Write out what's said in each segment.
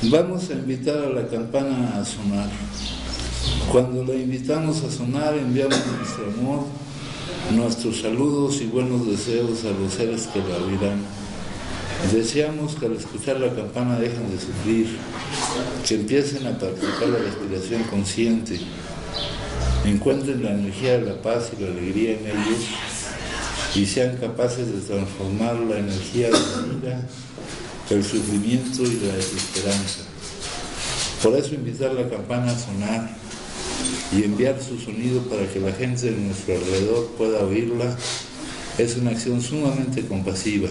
Vamos a invitar a la campana a sonar. Cuando la invitamos a sonar, enviamos nuestro amor, nuestros saludos y buenos deseos a los seres que la oirán. Deseamos que al escuchar la campana dejen de sufrir, que empiecen a practicar la respiración consciente, encuentren la energía de la paz y la alegría en ellos y sean capaces de transformar la energía de la ira, el sufrimiento y la desesperanza. Por eso invitar la campana a sonar y enviar su sonido para que la gente de nuestro alrededor pueda oírla es una acción sumamente compasiva.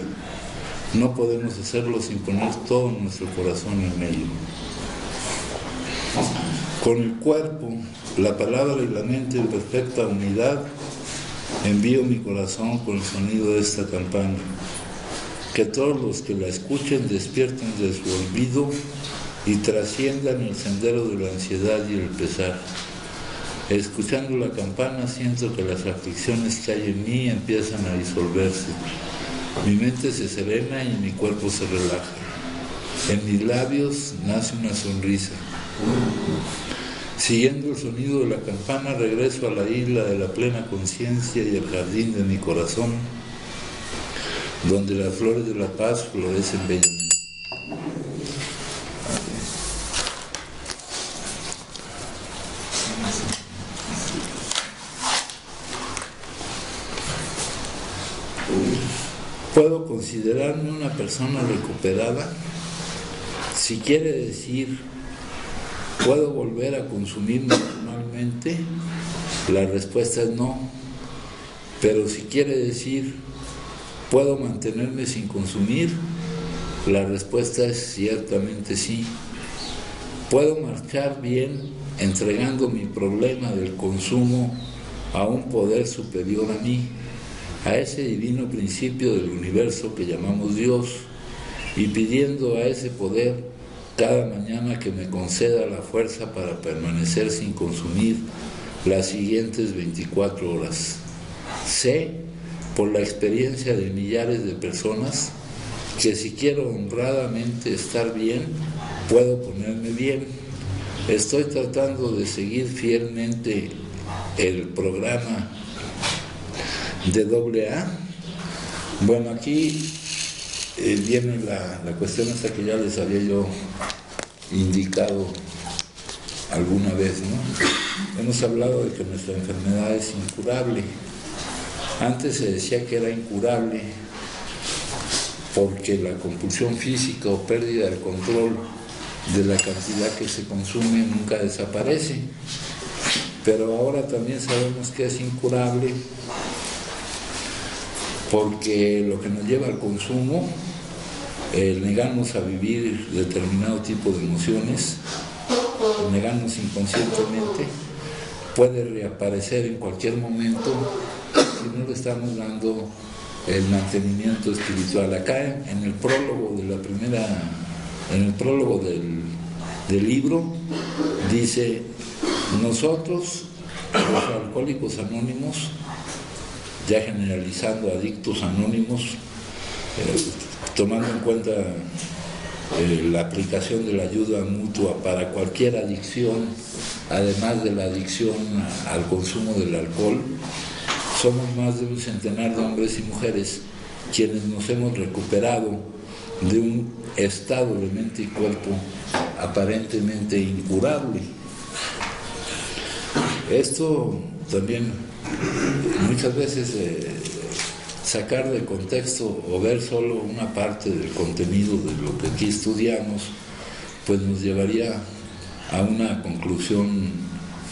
No podemos hacerlo sin poner todo nuestro corazón en ello. Con el cuerpo, la palabra y la mente en perfecta unidad, envío mi corazón con el sonido de esta campana. Que todos los que la escuchen despierten de su olvido y trasciendan el sendero de la ansiedad y el pesar. Escuchando la campana siento que las aflicciones que hay en mí empiezan a disolverse. Mi mente se serena y mi cuerpo se relaja. En mis labios nace una sonrisa. Siguiendo el sonido de la campana regreso a la isla de la plena conciencia y el jardín de mi corazón, donde las flores de la paz florecen bellamente. Puedo considerarme una persona recuperada. Si quiere decir, ¿puedo volver a consumir normalmente? La respuesta es no. Pero si quiere decir, ¿puedo mantenerme sin consumir? La respuesta es ciertamente sí. ¿Puedo marchar bien entregando mi problema del consumo a un poder superior a mí, a ese divino principio del universo que llamamos Dios, y pidiendo a ese poder cada mañana que me conceda la fuerza para permanecer sin consumir las siguientes 24 horas? Sé, por la experiencia de millares de personas, que si quiero honradamente estar bien, puedo ponerme bien. Estoy tratando de seguir fielmente el programa de AA. Bueno, aquí viene la cuestión esta que ya les había yo indicado alguna vez, ¿no? Hemos hablado de que nuestra enfermedad es incurable. Antes se decía que era incurable porque la compulsión física o pérdida del control de la cantidad que se consume nunca desaparece. Pero ahora también sabemos que es incurable porque lo que nos lleva al consumo, el negarnos a vivir determinado tipo de emociones, el negarnos inconscientemente, puede reaparecer en cualquier momento si no le estamos dando el mantenimiento espiritual. Acá en el prólogo de en el prólogo del libro dice: nosotros, los alcohólicos anónimos, ya generalizando adictos anónimos, tomando en cuenta la aplicación de la ayuda mutua para cualquier adicción, además de la adicción al consumo del alcohol, somos más de un centenar de hombres y mujeres quienes nos hemos recuperado de un estado de mente y cuerpo aparentemente incurable. Esto también muchas veces sacar de contexto o ver solo una parte del contenido de lo que aquí estudiamos, pues nos llevaría a una conclusión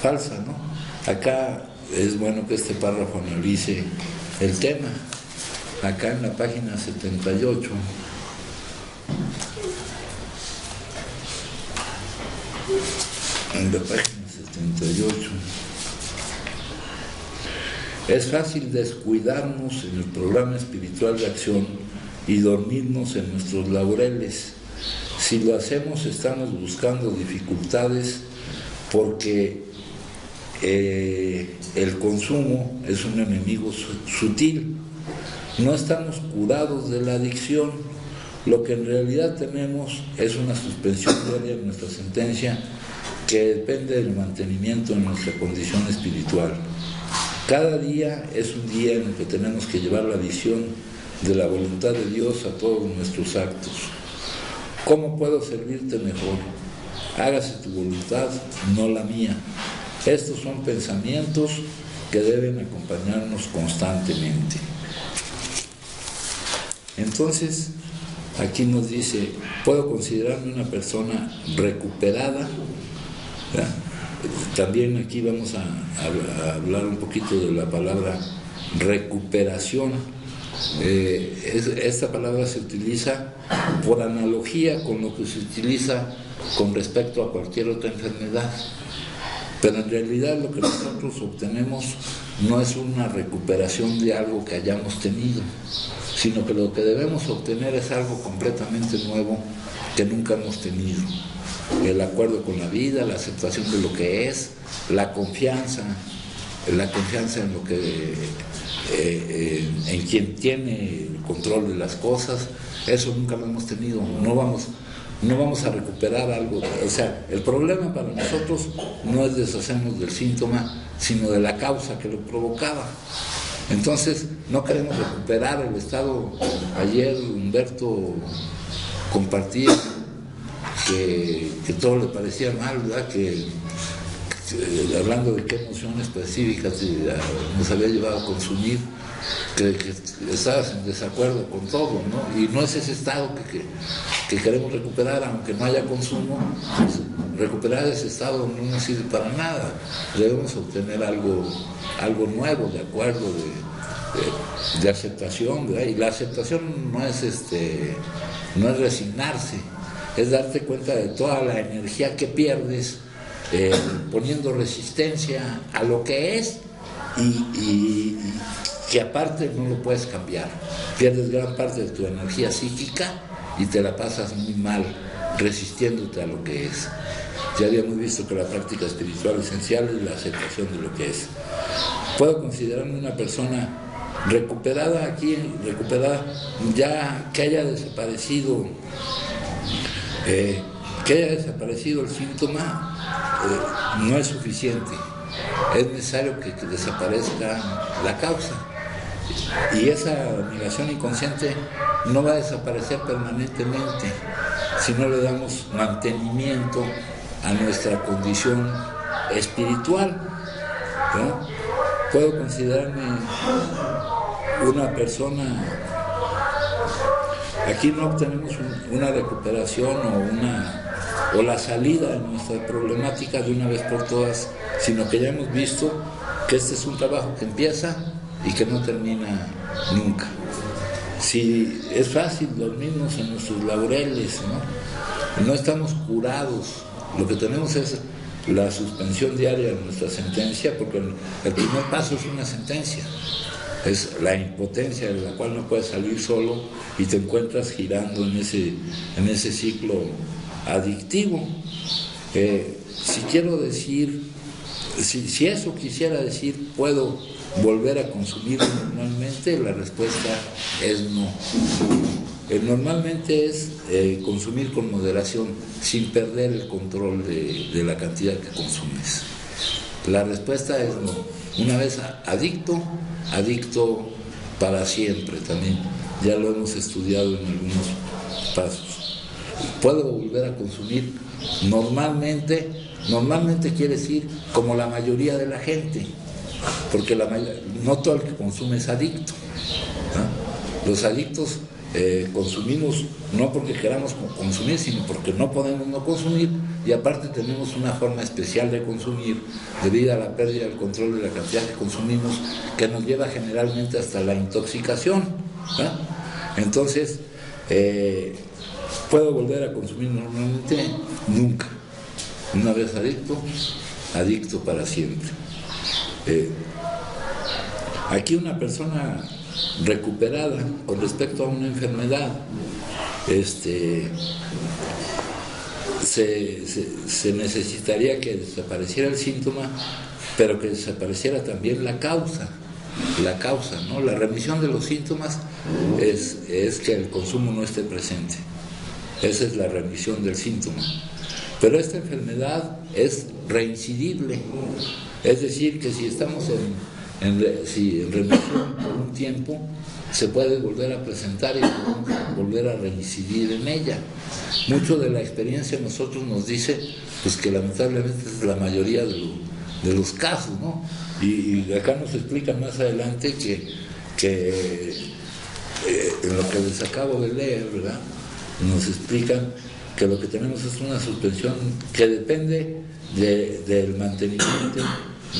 falsa, ¿no? Acá es bueno que este párrafo analice el tema. Acá en la página 78, en la página 78, es fácil descuidarnos en el programa espiritual de acción y dormirnos en nuestros laureles. Si lo hacemos, estamos buscando dificultades porque el consumo es un enemigo sutil. No estamos curados de la adicción, Lo que en realidad tenemos es una suspensión diaria de nuestra sentencia que depende del mantenimiento de nuestra condición espiritual. Cada día es un día en el que tenemos que llevar la visión de la voluntad de Dios a todos nuestros actos. ¿Cómo puedo servirte mejor? Hágase tu voluntad, no la mía. Estos son pensamientos que deben acompañarnos constantemente. Entonces, aquí nos dice, puedo considerarme una persona recuperada. ¿Verdad? También aquí vamos a hablar un poquito de la palabra recuperación. Esta palabra se utiliza por analogía con lo que se utiliza con respecto a cualquier otra enfermedad, pero en realidad lo que nosotros obtenemos no es una recuperación de algo que hayamos tenido, sino que lo que debemos obtener es algo completamente nuevo que nunca hemos tenido. El acuerdo con la vida, la aceptación de lo que es, la confianza en lo que en quien tiene el control de las cosas. Eso nunca lo hemos tenido. No vamos a recuperar algo. O sea, el problema para nosotros no es deshacernos del síntoma, sino de la causa que lo provocaba. Entonces, no queremos recuperar el estado. Ayer Humberto compartía que todo le parecía mal, ¿verdad? Que hablando de qué emociones específicas nos había llevado a consumir, que estabas en desacuerdo con todo, ¿no? Y no es ese estado que queremos recuperar, aunque no haya consumo. Pues, recuperar ese estado no nos sirve para nada. Debemos obtener algo nuevo, de acuerdo, de aceptación, ¿verdad? Y la aceptación no es resignarse, es darte cuenta de toda la energía que pierdes poniendo resistencia a lo que es y que aparte no lo puedes cambiar. Pierdes gran parte de tu energía psíquica y te la pasas muy mal resistiéndote a lo que es. Ya habíamos visto que la práctica espiritual esencial es la aceptación de lo que es. Puedo considerarme una persona recuperada ya que haya desaparecido el síntoma. No es suficiente, es necesario que desaparezca la causa, y esa negación inconsciente no va a desaparecer permanentemente si no le damos mantenimiento a nuestra condición espiritual, ¿no? Puedo considerarme una persona. Aquí no obtenemos una recuperación o la salida de nuestra problemática de una vez por todas, sino que ya hemos visto que este es un trabajo que empieza y que no termina nunca. Si es fácil dormirnos en nuestros laureles, no estamos curados. Lo que tenemos es la suspensión diaria de nuestra sentencia, porque el primer paso es una sentencia. Es la impotencia de la cual no puedes salir solo y te encuentras girando en ese ciclo adictivo. Si quiero decir, si eso quisiera decir, ¿puedo volver a consumir normalmente? La respuesta es no. Normalmente es consumir con moderación, sin perder el control de la cantidad que consumes. La respuesta es no. Una vez adicto para siempre también. Ya lo hemos estudiado en algunos pasos. ¿Puedo volver a consumir? Normalmente quiere decir como la mayoría de la gente, porque no todo el que consume es adicto, ¿no? Los adictos consumimos no porque queramos consumir, sino porque no podemos no consumir, y aparte tenemos una forma especial de consumir debido a la pérdida del control de la cantidad que consumimos, que nos lleva generalmente hasta la intoxicación, ¿no? Entonces, ¿puedo volver a consumir normalmente? Nunca. Una vez adicto para siempre. Aquí una persona recuperada con respecto a una enfermedad, se necesitaría que desapareciera el síntoma, pero que desapareciera también la causa. la causa, ¿no? La remisión de los síntomas es que el consumo no esté presente. Esa es la remisión del síntoma. Pero esta enfermedad es reincidible, es decir, que si estamos en remisión por un tiempo, se puede volver a presentar y volver a reincidir en ella. Mucho de la experiencia nosotros nos dice pues que lamentablemente es la mayoría de los casos, ¿no? Y acá nos explican más adelante que en lo que les acabo de leer, ¿verdad? Nos explican que lo que tenemos es una suspensión que depende del mantenimiento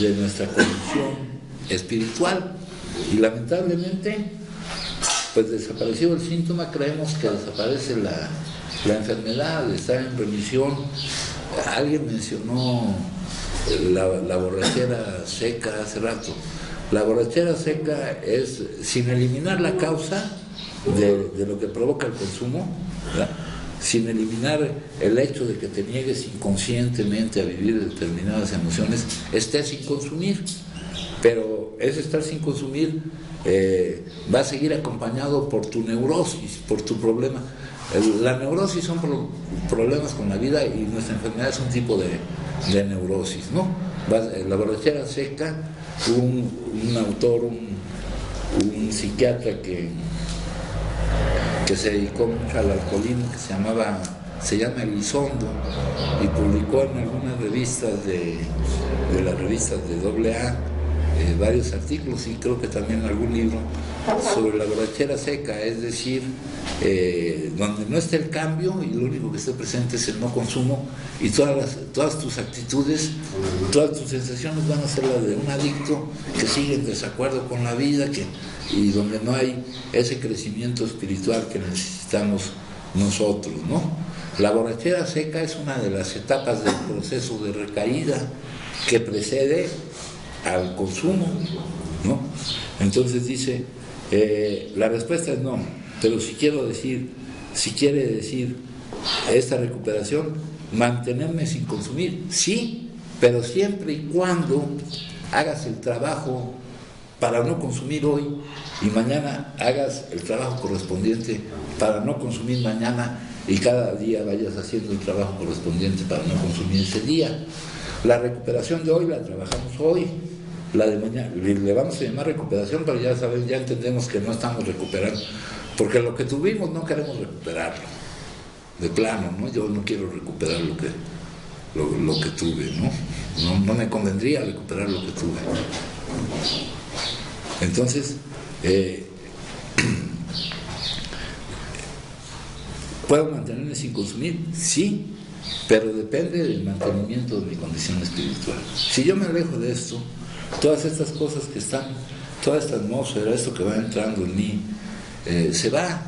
de nuestra condición espiritual, y lamentablemente pues desaparecido el síntoma creemos que desaparece la enfermedad, está en remisión. Alguien mencionó la borrachera seca hace rato. La borrachera seca es, sin eliminar la causa de lo que provoca el consumo, ¿verdad?, sin eliminar el hecho de que te niegues inconscientemente a vivir determinadas emociones, estés sin consumir. Pero ese estar sin consumir va a seguir acompañado por tu neurosis, por tu problema. La neurosis son problemas con la vida, y nuestra enfermedad es un tipo de neurosis, ¿no? La borrachera seca, un autor, un psiquiatra que se dedicó mucho al alcoholismo, que se llama Elizondo, y publicó en algunas revistas de las revistas de AA varios artículos, y creo que también algún libro sobre la borrachera seca, es decir, donde no está el cambio y lo único que esté presente es el no consumo, y todas tus actitudes, todas tus sensaciones van a ser las de un adicto que sigue en desacuerdo con la vida, y donde no hay ese crecimiento espiritual que necesitamos nosotros, ¿no? La borrachera seca es una de las etapas del proceso de recaída que precede al consumo, ¿no? Entonces dice, la respuesta es no, pero si quiere decir esta recuperación, mantenerme sin consumir, sí, pero siempre y cuando hagas el trabajo para no consumir hoy, y mañana hagas el trabajo correspondiente para no consumir mañana, y cada día vayas haciendo el trabajo correspondiente para no consumir ese día. La recuperación de hoy la trabajamos hoy, la de mañana le vamos a llamar recuperación, pero ya entendemos que no estamos recuperando, porque lo que tuvimos no queremos recuperarlo, de plano, ¿no? Yo no quiero recuperar lo que tuve, ¿no? No me convendría recuperar lo que tuve. Entonces, ¿puedo mantenerme sin consumir? Sí, pero depende del mantenimiento de mi condición espiritual. Si yo me alejo de esto, todas estas cosas que están, toda esta atmósfera, esto que va entrando en mí, se va,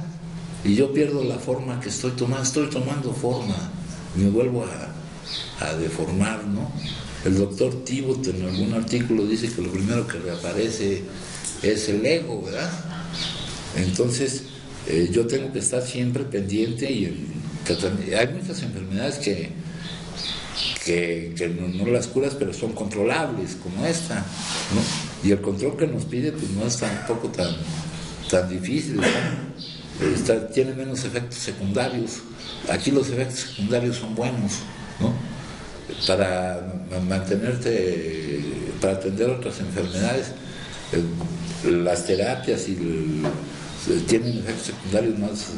y yo pierdo la forma que estoy tomando forma, me vuelvo a deformar, ¿no? El doctor Tibot en algún artículo dice que lo primero que reaparece es el ego, ¿verdad? Entonces, yo tengo que estar siempre pendiente, y hay muchas enfermedades que no las curas, pero son controlables, como esta, ¿no? Y el control que nos pide pues no es tampoco tan difícil, ¿no? Tiene menos efectos secundarios. Aquí los efectos secundarios son buenos, ¿no? Para mantenerte, para atender otras enfermedades, las terapias tienen efectos secundarios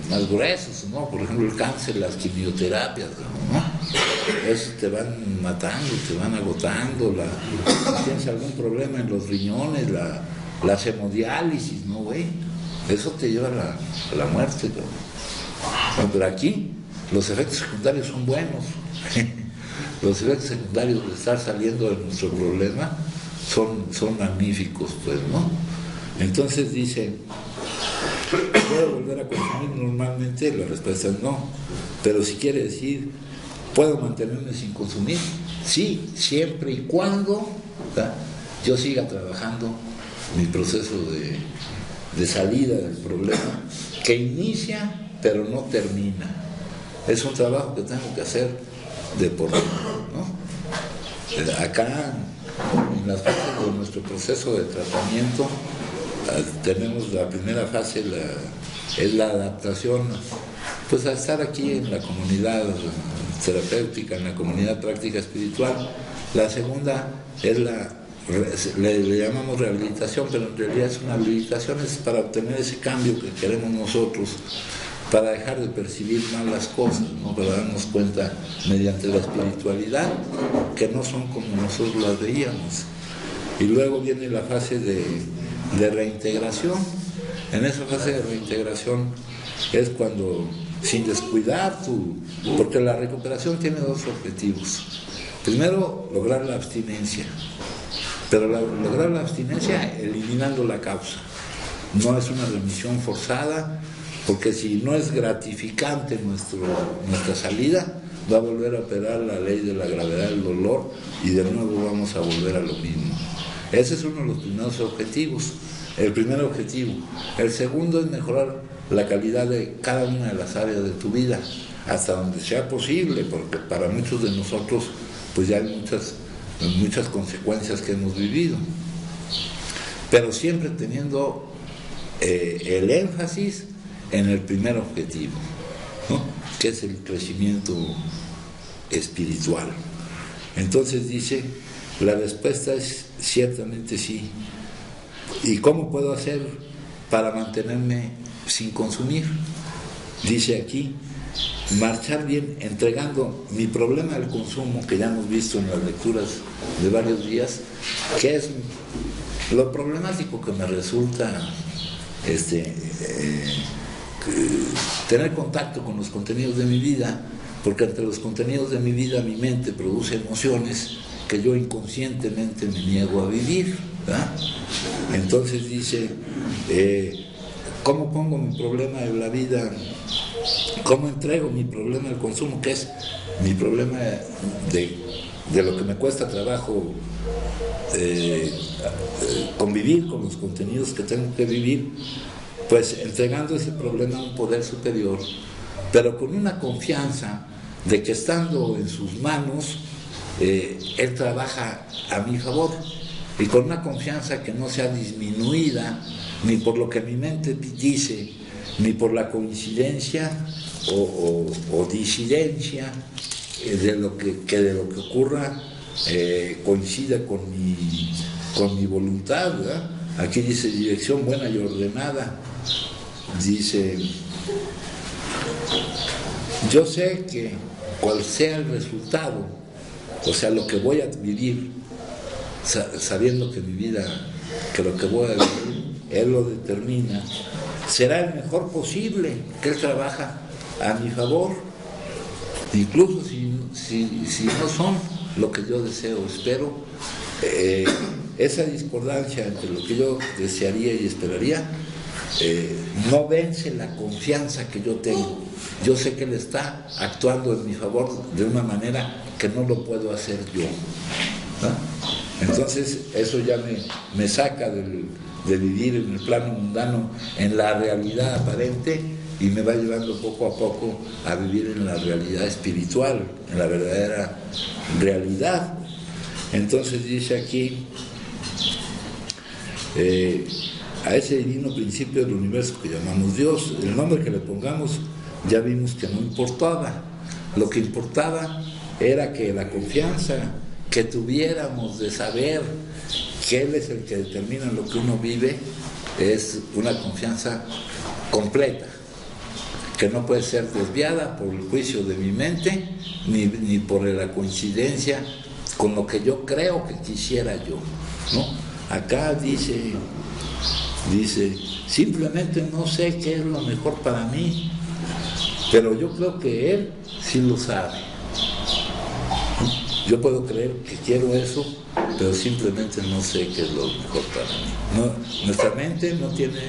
más gruesos, ¿no? Por ejemplo, el cáncer, las quimioterapias, ¿no? Eso te van matando, te van agotando. Si tienes algún problema en los riñones, las hemodiálisis, ¿no, güey? Eso te lleva a la muerte, ¿no? Pero aquí los efectos secundarios son buenos. Los efectos secundarios de estar saliendo de nuestro problema son magníficos, pues, ¿no? Entonces dice, ¿puedo volver a consumir normalmente? La respuesta es no. Pero si quiere decir, ¿puedo mantenerme sin consumir? Sí, siempre y cuando, ¿verdad?, yo siga trabajando mi proceso de salida del problema, que inicia pero no termina. Es un trabajo que tengo que hacer de por vida, ¿no? Acá, en las fases de nuestro proceso de tratamiento, tenemos la primera fase, es la adaptación pues a estar aquí en la comunidad terapéutica, en la comunidad práctica espiritual. La segunda es le llamamos rehabilitación, pero en realidad es una habilitación, es para obtener ese cambio que queremos nosotros, para dejar de percibir mal las cosas, ¿no? Para darnos cuenta mediante la espiritualidad que no son como nosotros las veíamos. Y luego viene la fase de reintegración. En esa fase de reintegración es cuando, sin descuidar porque la recuperación tiene dos objetivos. Primero, lograr la abstinencia, pero lograr la abstinencia eliminando la causa. No es una remisión forzada, porque si no es gratificante nuestra salida, va a volver a operar la ley de la gravedad del dolor y de nuevo vamos a volver a lo mismo. Ese es uno de los primeros objetivos, el primer objetivo. El segundo es mejorar la calidad de cada una de las áreas de tu vida, hasta donde sea posible, porque para muchos de nosotros pues ya hay muchas consecuencias que hemos vivido, pero siempre teniendo el énfasis en el primer objetivo, ¿no? Que es el crecimiento espiritual. Entonces dice, la respuesta es ciertamente sí. ¿Y cómo puedo hacer para mantenerme sin consumir? Dice aquí, marchar bien, entregando mi problema del consumo, que ya hemos visto en las lecturas de varios días, que es lo problemático que me resulta tener contacto con los contenidos de mi vida, porque entre los contenidos de mi vida mi mente produce emociones que yo inconscientemente me niego a vivir, ¿verdad? Entonces dice, ¿cómo pongo mi problema de la vida? ¿Cómo entrego mi problema del consumo, que es mi problema de lo que me cuesta trabajo convivir con los contenidos que tengo que vivir? Pues entregando ese problema a un poder superior, pero con una confianza de que estando en sus manos, Él trabaja a mi favor, y con una confianza que no sea disminuida ni por lo que mi mente dice, ni por la coincidencia o disidencia de lo que ocurra coincida con mi voluntad, ¿verdad? Aquí dice dirección buena y ordenada. Dice, yo sé que cual sea el resultado, o sea, lo que voy a vivir, sabiendo que mi vida, que lo que voy a vivir, Él lo determina, será el mejor posible, que Él trabaja a mi favor, incluso si no son lo que yo deseo, espero. Esa discordancia entre lo que yo desearía y esperaría no vence la confianza que yo tengo. Yo sé que Él está actuando en mi favor de una manera que no lo puedo hacer yo, ¿no? Entonces eso ya me saca de vivir en el plano mundano, en la realidad aparente, y me va llevando poco a poco a vivir en la realidad espiritual, en la verdadera realidad. Entonces dice aquí, a ese divino principio del universo que llamamos Dios, el nombre que le pongamos ya vimos que no importaba. Lo que importaba era que la confianza que tuviéramos de saber que Él es el que determina lo que uno vive es una confianza completa, que no puede ser desviada por el juicio de mi mente ni por la coincidencia con lo que yo creo que quisiera yo, ¿no? Acá dice, simplemente no sé qué es lo mejor para mí, pero yo creo que Él sí lo sabe. Yo puedo creer que quiero eso, pero simplemente no sé qué es lo mejor para mí. No, nuestra mente no tiene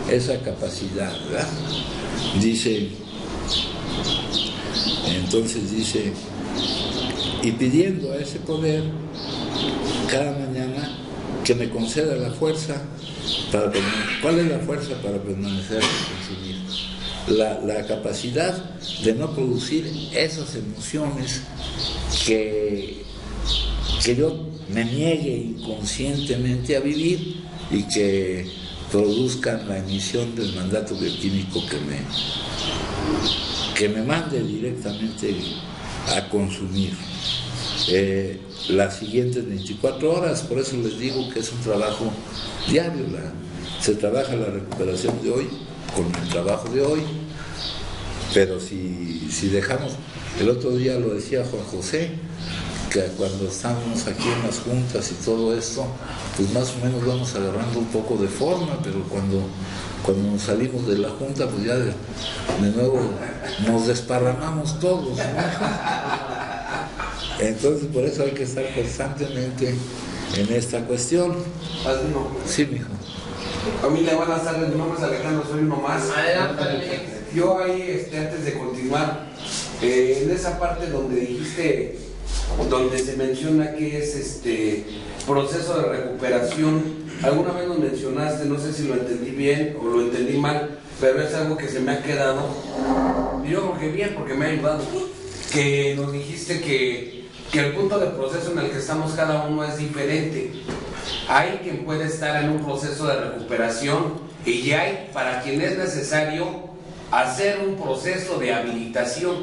esa capacidad, ¿verdad? Entonces dice, y pidiendo a ese poder cada mañana que me conceda la fuerza para permanecer. ¿Cuál es la fuerza para permanecer sin consumir? La capacidad de no producir esas emociones que yo me niegue inconscientemente a vivir y que produzcan la emisión del mandato bioquímico que me mande directamente a consumir. Las siguientes 24 horas, por eso les digo que es un trabajo diario, se trabaja la recuperación de hoy con el trabajo de hoy, pero si dejamos, el otro día lo decía Juan José, que cuando estamos aquí en las juntas y todo esto, pues más o menos vamos agarrando un poco de forma, pero cuando nos salimos de la junta, pues ya de nuevo nos desparramamos todos, ¿no? Entonces por eso hay que estar constantemente en esta cuestión. Padrino. Sí, mijo. Familia, buenas tardes, mi nombre es Alejandro, soy uno más. Yo ahí, antes de continuar, en esa parte donde dijiste, donde se menciona que es proceso de recuperación, alguna vez nos mencionaste, no sé si lo entendí bien o lo entendí mal, pero es algo que se me ha quedado, y yo creo que bien, porque me ha ayudado, que nos dijiste que el punto de proceso en el que estamos cada uno es diferente. Hay quien puede estar en un proceso de recuperación y hay para quien es necesario hacer un proceso de habilitación,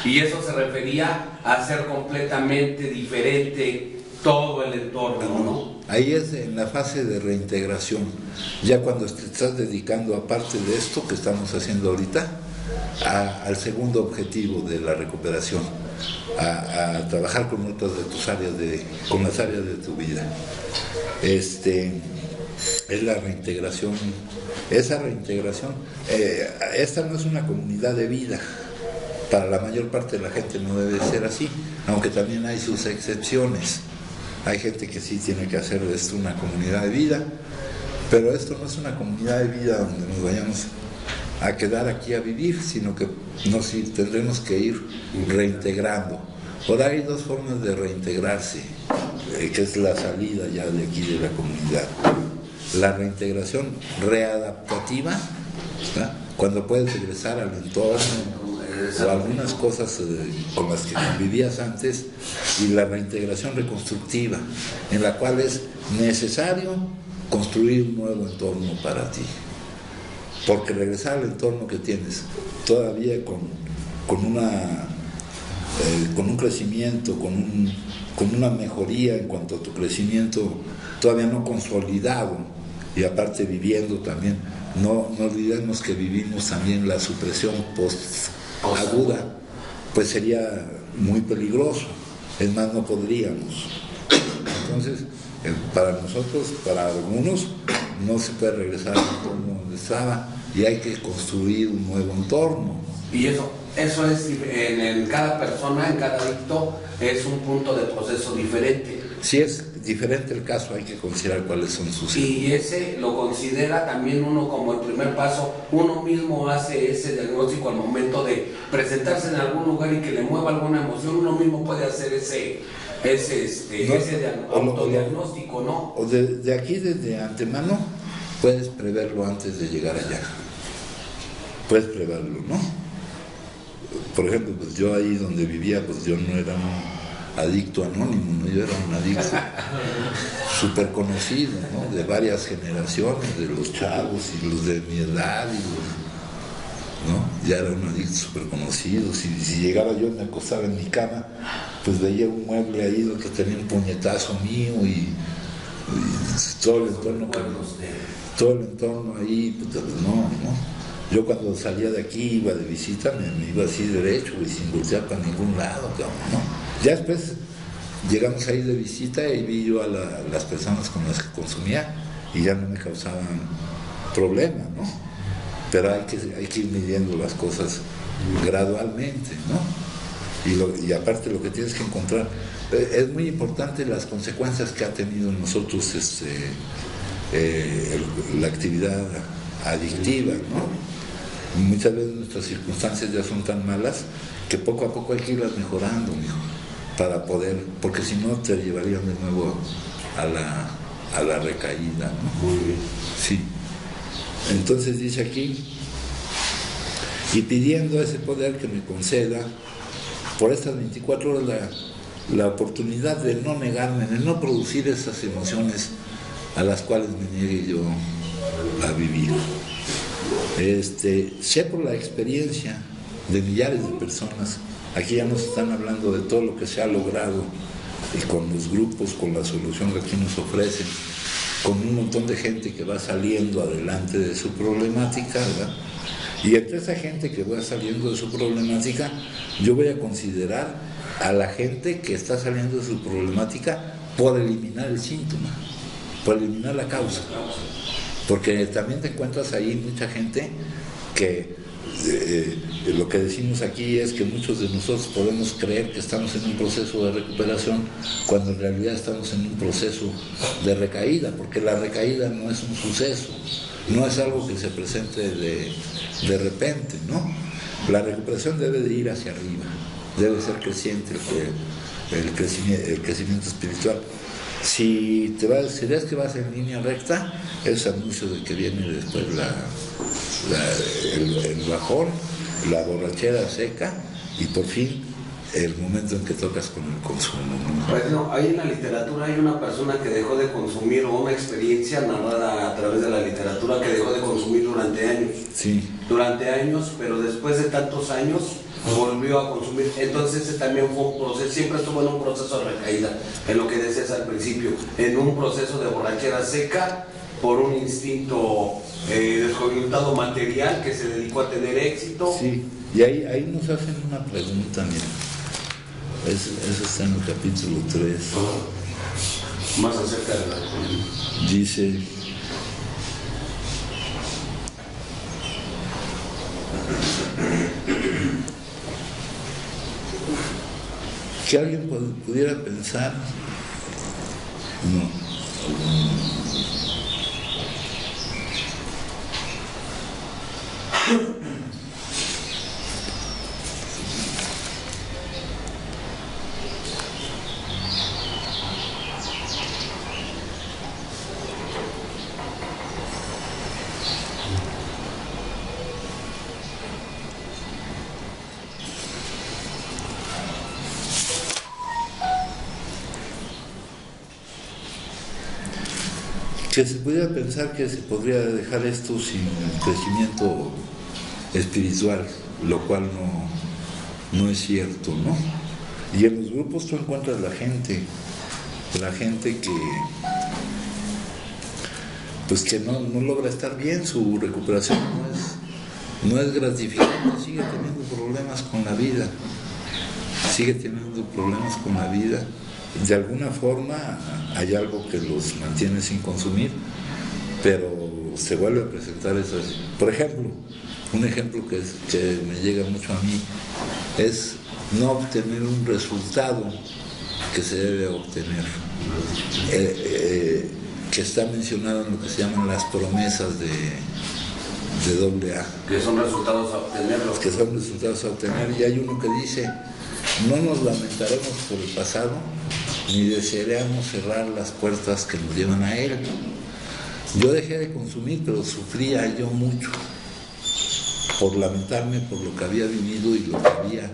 y eso se refería a hacer completamente diferente todo el entorno, ¿no? Ahí es en la fase de reintegración, ya cuando te estás dedicando, aparte de esto que estamos haciendo ahorita, al segundo objetivo de la recuperación, a trabajar con otras de tus áreas, con las áreas de tu vida. Es la reintegración. Esa reintegración, esta no es una comunidad de vida. Para la mayor parte de la gente no debe ser así, aunque también hay sus excepciones. Hay gente que sí tiene que hacer de esto una comunidad de vida, pero esto no es una comunidad de vida donde nos vayamos a quedar aquí a vivir, sino que tendremos que ir reintegrando. Ahora hay dos formas de reintegrarse, que es la salida ya de aquí de la comunidad. La reintegración readaptativa, ¿verdad? Cuando puedes regresar al entorno o algunas cosas con las que vivías antes, y la reintegración reconstructiva, en la cual es necesario construir un nuevo entorno para ti. Porque regresar al entorno que tienes, todavía con un crecimiento, con una mejoría en cuanto a tu crecimiento todavía no consolidado, y aparte viviendo también, no olvidemos que vivimos también la supresión post-aguda, pues sería muy peligroso, es más, no podríamos. Entonces, para nosotros, para algunos, no se puede regresar al entorno donde estaba, y hay que construir un nuevo entorno. Y eso es en cada persona, en cada adicto, es un punto de proceso diferente. Si es diferente el caso, hay que considerar cuáles son sus... Y ese lo considera también uno como el primer paso. Uno mismo hace ese diagnóstico al momento de presentarse en algún lugar y que le mueva alguna emoción. Uno mismo puede hacer ese autodiagnóstico, ¿no? O de aquí, desde antemano, puedes preverlo antes de llegar allá. Puedes preverlo, ¿no? Por ejemplo, pues yo ahí donde vivía, pues yo no era un adicto anónimo, ¿no? Yo era un adicto súper conocido, ¿no? De varias generaciones, de los chavos y los de mi edad, ¿no? Ya era un adicto súper conocido. Si llegaba yo y me acostaba en mi cama, pues veía un mueble ahí donde tenía un puñetazo mío y todo el entorno ahí, pues no. Yo cuando salía de aquí, iba de visita, me iba así derecho y sin voltear para ningún lado, ¿no? Ya después llegamos ahí de visita y vi yo a las personas con las que consumía y ya no me causaban problema, ¿no? Pero hay que ir midiendo las cosas gradualmente, ¿no? Y aparte lo que tienes que encontrar, es muy importante las consecuencias que ha tenido en nosotros la actividad adictiva, ¿no? Muchas veces nuestras circunstancias ya son tan malas que poco a poco hay que irlas mejorando, mijo, para poder, porque si no te llevarían de nuevo a la recaída, ¿no? Muy bien. Sí. Entonces dice aquí, y pidiendo ese poder que me conceda por estas 24 horas la oportunidad de no negarme, de no producir esas emociones a las cuales me niegue yo a vivir. Sé por la experiencia de millares de personas, aquí ya nos están hablando de todo lo que se ha logrado y con los grupos, con la solución que aquí nos ofrecen, con un montón de gente que va saliendo adelante de su problemática, ¿verdad? Y entre esa gente que va saliendo de su problemática, yo voy a considerar a la gente que está saliendo de su problemática por eliminar el síntoma, por eliminar la causa. Porque también te encuentras ahí mucha gente que lo que decimos aquí es que muchos de nosotros podemos creer que estamos en un proceso de recuperación cuando en realidad estamos en un proceso de recaída, porque la recaída no es un suceso, no es algo que se presente de repente, ¿no? La recuperación debe de ir hacia arriba, debe ser creciente el crecimiento espiritual. Si ves que vas en línea recta, es anuncio de que viene después el bajón, la borrachera seca y por fin el momento en que tocas con el consumo, ¿no? Bueno, ahí en la literatura hay una persona que dejó de consumir, o una experiencia narrada a través de la literatura, que dejó de consumir durante años. Sí. Durante años, pero después de tantos años volvió a consumir. Entonces ese también fue un proceso, siempre estuvo en un proceso de recaída, en lo que decías al principio, en un proceso de borrachera seca por un instinto desconectado material que se dedicó a tener éxito. Sí, y ahí nos hacen una pregunta, mira. Eso está en el capítulo 3. Más acerca de la... Dice... que alguien pudiera pensar, no, que se pudiera pensar que se podría dejar esto sin crecimiento espiritual, lo cual no es cierto, ¿no? Y en los grupos tú encuentras la gente que pues que no logra estar bien, su recuperación no es gratificante, sigue teniendo problemas con la vida, de alguna forma hay algo que los mantiene sin consumir, pero se vuelve a presentar eso. Por ejemplo, un ejemplo que me llega mucho a mí es no obtener un resultado que se debe obtener, que está mencionado en lo que se llaman las promesas de AA. Que son resultados a obtenerlos. Que son resultados a obtener, y hay uno que dice: no nos lamentaremos por el pasado, ni desearemos cerrar las puertas que nos llevan a él. Yo dejé de consumir, pero sufría yo mucho por lamentarme por lo que había vivido y lo que había.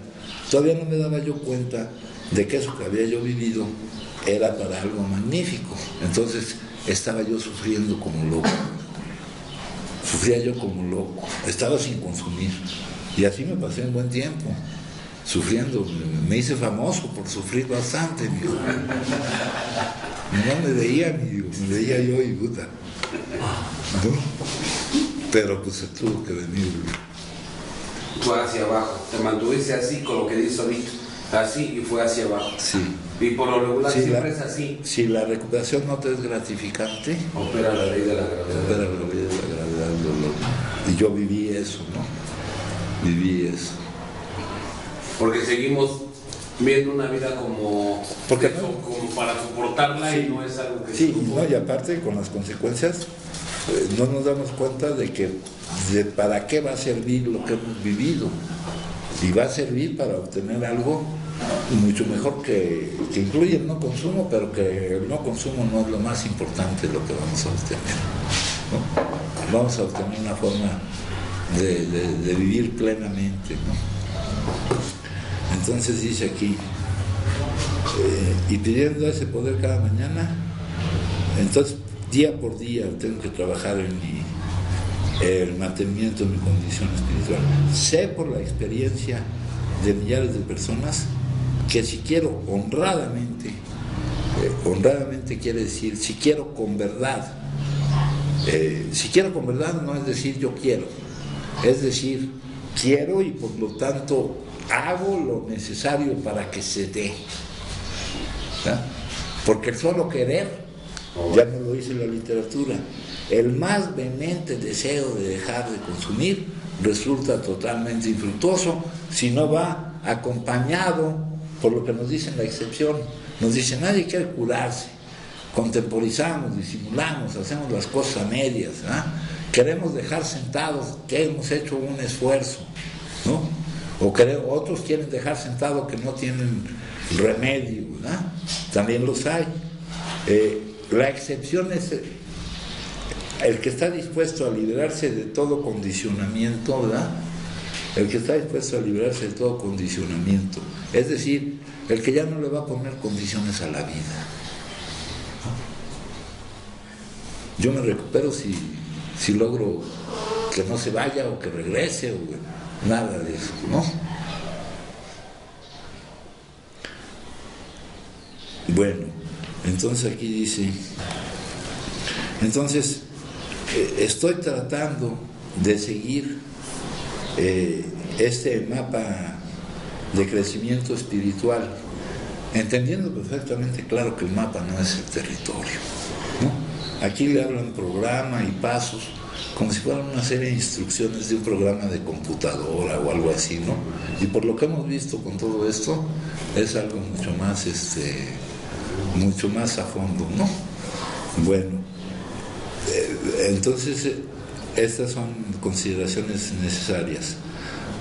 Todavía no me daba yo cuenta de que eso que había yo vivido era para algo magnífico. Entonces estaba yo sufriendo como loco. Sufría yo como loco. Estaba sin consumir. Y así me pasé un buen tiempo, sufriendo. Me hice famoso por sufrir bastante, mi hijo. No me veía, me veía yo y puta, ¿no? Pero pues se tuvo que venir. Fue hacia abajo, te mantuviste así con lo que dice ahorita, así, y fue hacia abajo. Sí. Y por lo regular Sí, siempre es así. Si la recuperación no te es gratificante, Opera la ley de la gravedad. opera la ley de la gravedad del dolor. Y yo viví eso, ¿no? Viví eso. Porque seguimos viendo una vida como, Porque como para soportarla, sí, y no es algo que sí, no, y aparte con las consecuencias no nos damos cuenta de para qué va a servir lo que hemos vivido, y va a servir para obtener algo mucho mejor que incluye el no consumo, pero que el no consumo no es lo más importante de lo que vamos a obtener, ¿no? Vamos a obtener una forma de vivir plenamente, ¿no? Entonces dice aquí, y pidiendo ese poder cada mañana, entonces día por día tengo que trabajar en el mantenimiento de mi condición espiritual. Sé por la experiencia de millares de personas que si quiero honradamente, honradamente quiere decir si quiero con verdad, si quiero con verdad no es decir yo quiero, es decir quiero y por lo tanto hago lo necesario para que se dé, ¿verdad? Porque el solo querer, ya nos lo dice la literatura, el más vehemente deseo de dejar de consumir resulta totalmente infructuoso si no va acompañado por lo que nos dice en la excepción. Nos dice, nadie quiere curarse, contemporizamos, disimulamos, hacemos las cosas a medias, ¿eh? Queremos dejar sentados que hemos hecho un esfuerzo, ¿no? Otros quieren dejar sentado que no tienen remedio, ¿verdad? También los hay. La excepción es el que está dispuesto a liberarse de todo condicionamiento, ¿verdad? El que está dispuesto a liberarse de todo condicionamiento, es decir, el que ya no le va a poner condiciones a la vida. Yo me recupero si logro que no se vaya o que regrese o nada de eso, ¿no? Bueno, entonces aquí dice, entonces estoy tratando de seguir este mapa de crecimiento espiritual, entendiendo perfectamente claro que el mapa no es el territorio, ¿no? Aquí le hablan programa y pasos como si fueran una serie de instrucciones de un programa de computadora o algo así, ¿no? Y por lo que hemos visto con todo esto es algo mucho más a fondo, ¿no? Bueno, entonces estas son consideraciones necesarias.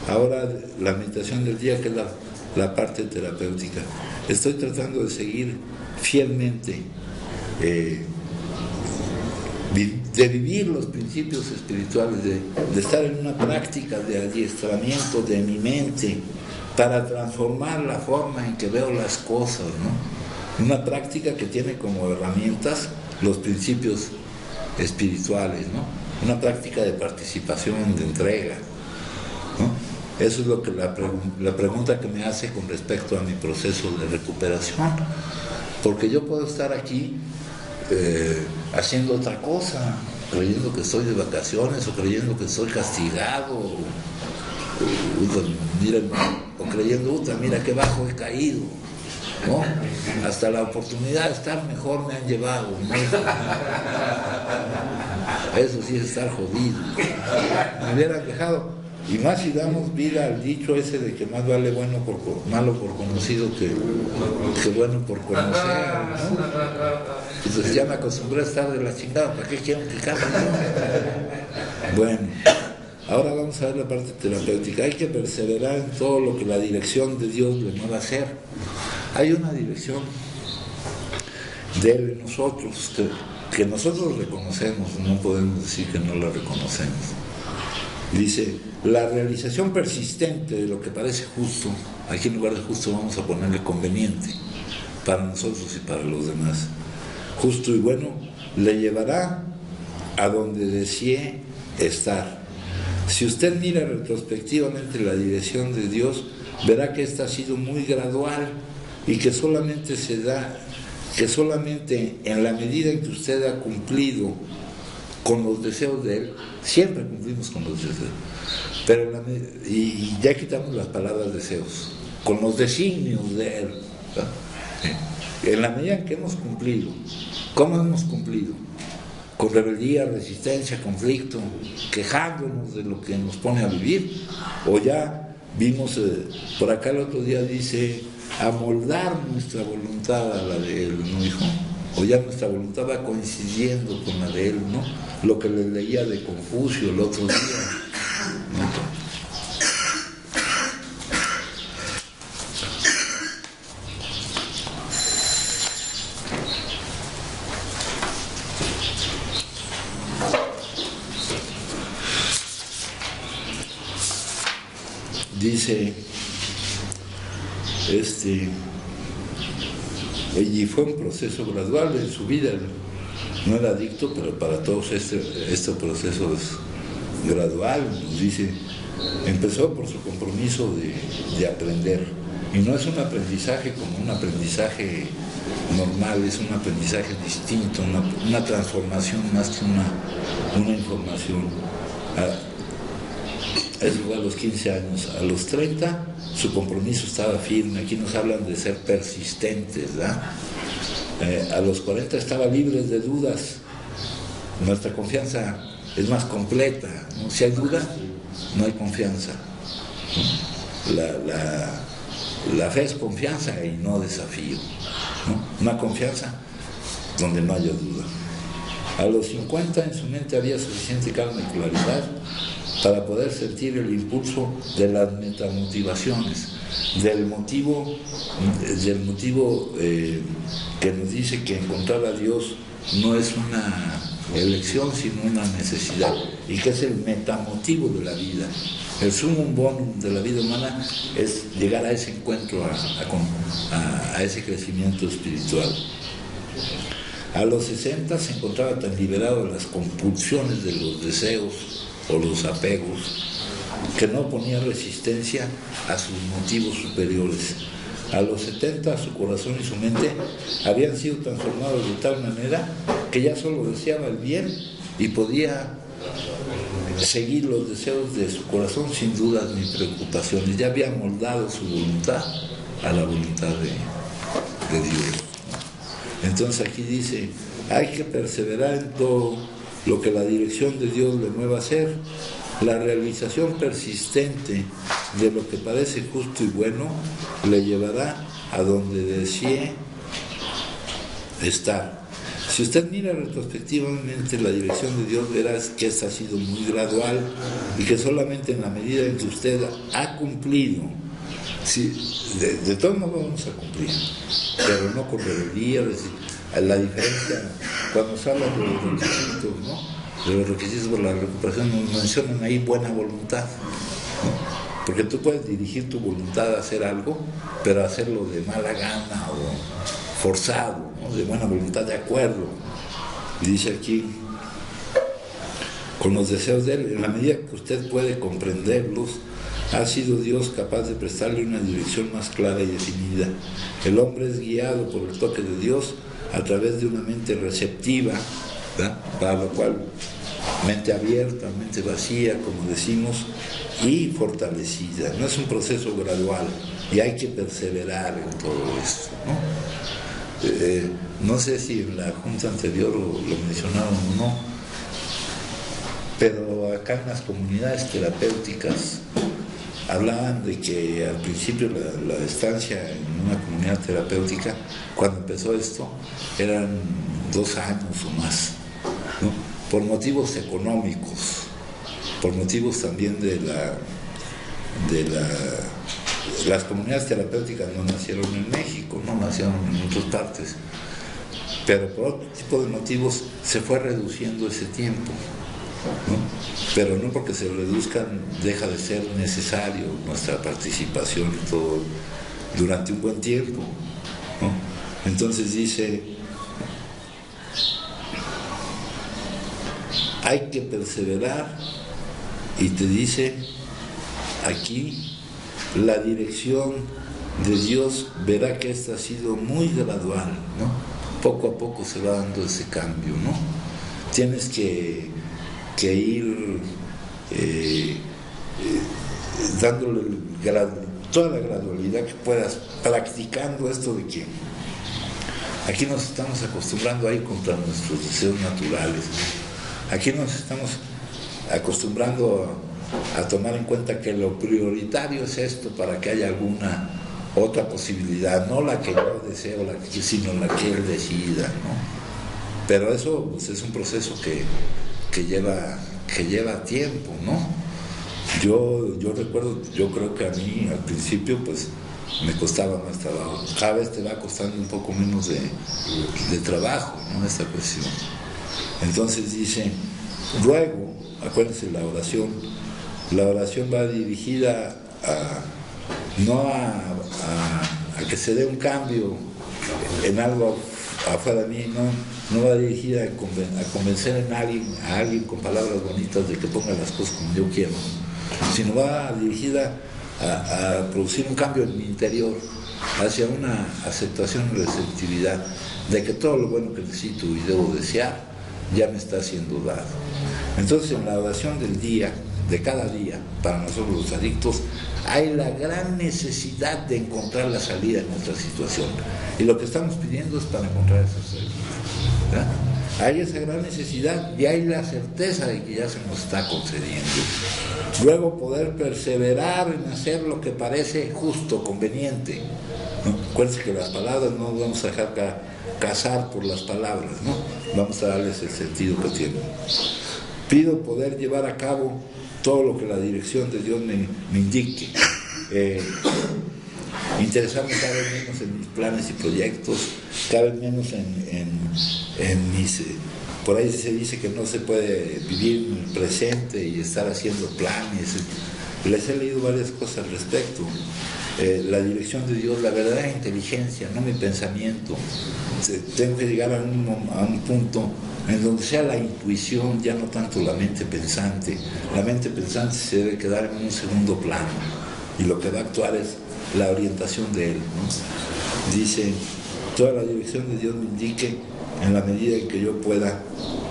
Ahora la meditación del día, que es la parte terapéutica. Estoy tratando de seguir fielmente, de vivir los principios espirituales, de estar en una práctica de adiestramiento de mi mente para transformar la forma en que veo las cosas, ¿no? Una práctica que tiene como herramientas los principios espirituales, ¿no? Una práctica de participación, de entrega, ¿no? Eso es lo que la pregunta que me hace con respecto a mi proceso de recuperación, porque yo puedo estar aquí haciendo otra cosa, creyendo que estoy de vacaciones o creyendo que estoy castigado, o creyendo, mira qué bajo he caído, ¿no? Hasta la oportunidad de estar mejor me han llevado, ¿no? Eso sí es estar jodido. Me hubieran dejado, y más si damos vida al dicho ese de que más vale malo por conocido que bueno por conocer, ¿no? Entonces ya me acostumbré a estar de la chingada, ¿para qué quiero que cambie? Bueno, ahora vamos a ver la parte terapéutica. Hay que perseverar en todo lo que la dirección de Dios le manda hacer. Hay una dirección de nosotros que nosotros reconocemos, no podemos decir que no la reconocemos. Dice, la realización persistente de lo que parece justo, aquí en lugar de justo vamos a ponerle conveniente para nosotros y para los demás. Justo y bueno le llevará a donde desee estar. Si usted mira retrospectivamente la dirección de Dios, verá que esta ha sido muy gradual y que solamente se da, que solamente en la medida en que usted ha cumplido con los deseos de Él, siempre cumplimos con los deseos de Él, pero y ya quitamos las palabras deseos, con los designios de Él, ¿verdad? En la medida en que hemos cumplido. ¿Cómo hemos cumplido? Con rebeldía, resistencia, conflicto, quejándonos de lo que nos pone a vivir, o ya vimos, por acá el otro día dice, amoldar nuestra voluntad a la de Él, ¿no, hijo? O ya nuestra voluntad va coincidiendo con la de Él, ¿no? Lo que les leía de Confucio el otro día, ¿no? Dice, y fue un proceso gradual en su vida, no era adicto, pero para todos este proceso gradual, nos dice, empezó por su compromiso de aprender. Y no es un aprendizaje como un aprendizaje normal, es un aprendizaje distinto, una transformación más que una información. Eso fue a los 15 años. A los 30 su compromiso estaba firme. Aquí nos hablan de ser persistentes, ¿verdad? A los 40 estaba libre de dudas. Nuestra confianza es más completa, ¿no? Si hay duda, no hay confianza. La fe es confianza y no desafío, ¿no? Una confianza donde no haya duda. A los 50 en su mente había suficiente calma y claridad para poder sentir el impulso de las metamotivaciones, del motivo que nos dice que encontrar a Dios no es una elección sino una necesidad, y que es el metamotivo de la vida. El sumum bonum de la vida humana es llegar a ese encuentro, a ese crecimiento espiritual. A los 60 se encontraba tan liberado de las compulsiones de los deseos o los apegos que no ponía resistencia a sus motivos superiores. A los 70 su corazón y su mente habían sido transformados de tal manera que ya solo deseaba el bien y podía seguir los deseos de su corazón sin dudas ni preocupaciones. Ya había moldado su voluntad a la voluntad de Dios. Entonces aquí dice, hay que perseverar en todo lo que la dirección de Dios le mueva a hacer. La realización persistente de lo que parece justo y bueno le llevará a donde desee estar. Si usted mira retrospectivamente la dirección de Dios, verás que esta ha sido muy gradual y que solamente en la medida en que usted ha cumplido, de todos modos vamos a cumplir, pero no con rebeldía. La diferencia, cuando se habla de los requisitos, ¿no? De los requisitos por la recuperación, nos mencionan ahí buena voluntad, ¿no? Porque tú puedes dirigir tu voluntad a hacer algo, pero hacerlo de mala gana o forzado, ¿no? De buena voluntad, de acuerdo. Y dice aquí, con los deseos de Él, en la medida que usted puede comprenderlos, ha sido Dios capaz de prestarle una dirección más clara y definida. El hombre es guiado por el toque de Dios a través de una mente receptiva, ¿verdad? Para lo cual mente abierta, mente vacía, como decimos, y fortalecida. No es un proceso gradual y hay que perseverar en todo esto, ¿no? No sé si en la junta anterior lo mencionaron o no, pero acá en las comunidades terapéuticas hablaban de que al principio la estancia en una comunidad terapéutica, cuando empezó esto, eran 2 años o más, ¿no? Por motivos económicos, por motivos también las comunidades terapéuticas no nacieron en México, no nacieron en otras partes, pero por otro tipo de motivos se fue reduciendo ese tiempo, ¿no? Pero no porque se reduzcan deja de ser necesario nuestra participación y todo durante un buen tiempo, ¿no? Entonces dice, hay que perseverar, y te dice aquí, la dirección de Dios verá que esta ha sido muy gradual, ¿no? Poco a poco se va dando ese cambio, ¿no? Tienes que ir dándole toda la gradualidad que puedas, practicando esto de que aquí nos estamos acostumbrando a ir contra nuestros deseos naturales, ¿no? Aquí nos estamos acostumbrando a tomar en cuenta que lo prioritario es esto para que haya alguna otra posibilidad, no la que yo deseo, sino la que Él decida, ¿no? Pero eso pues, es un proceso que lleva tiempo, ¿no? Yo recuerdo, yo creo que a mí al principio pues me costaba más trabajo. Cada vez te va costando un poco menos de trabajo, ¿no? Esta cuestión. Entonces dice, luego, acuérdense, la oración va dirigida no a que se dé un cambio en algo afuera de mí, no va dirigida a convencer a alguien con palabras bonitas de que ponga las cosas como yo quiero, sino va dirigida a producir un cambio en mi interior, hacia una aceptación y receptividad de que todo lo bueno que necesito y debo desear ya me está siendo dado. Entonces, en la oración del día, de cada día, para nosotros los adictos, hay la gran necesidad de encontrar la salida en nuestra situación. Y lo que estamos pidiendo es para encontrar esa salida, ¿verdad? Hay esa gran necesidad y hay la certeza de que ya se nos está concediendo. Luego, poder perseverar en hacer lo que parece justo, conveniente, ¿no? Acuérdense que las palabras no nos vamos a dejar cazar por las palabras, ¿no? Vamos a darles el sentido que tienen. Pido poder llevar a cabo todo lo que la dirección de Dios me indique. Interesarme cada vez menos en mis planes y proyectos, cada vez menos en mis... por ahí se dice que no se puede vivir en el presente y estar haciendo planes. Les he leído varias cosas al respecto. La dirección de Dios, la verdadera inteligencia, no mi pensamiento. Tengo que llegar a un punto en donde sea la intuición, ya no tanto la mente pensante. La mente pensante se debe quedar en un segundo plano y lo que va a actuar es la orientación de él, ¿no? Dice, toda la dirección de Dios me indique en la medida en que yo pueda,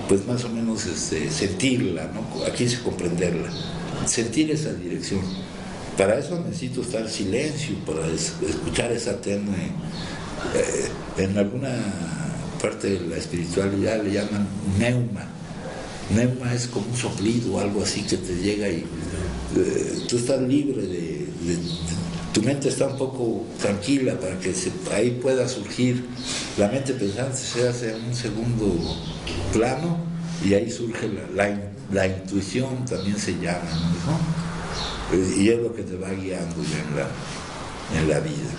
pues más o menos sentirla, ¿no? Aquí dice comprenderla, sentir esa dirección. Para eso necesito estar en silencio, para escuchar esa tenue. En alguna parte de la espiritualidad le llaman neuma. Neuma es como un soplido, algo así que te llega y tú estás libre tu mente está un poco tranquila para que ahí pueda surgir. La mente pensante se hace en un segundo plano y ahí surge la intuición, también se llama, ¿no? Y es lo que te va guiando ya en la vida.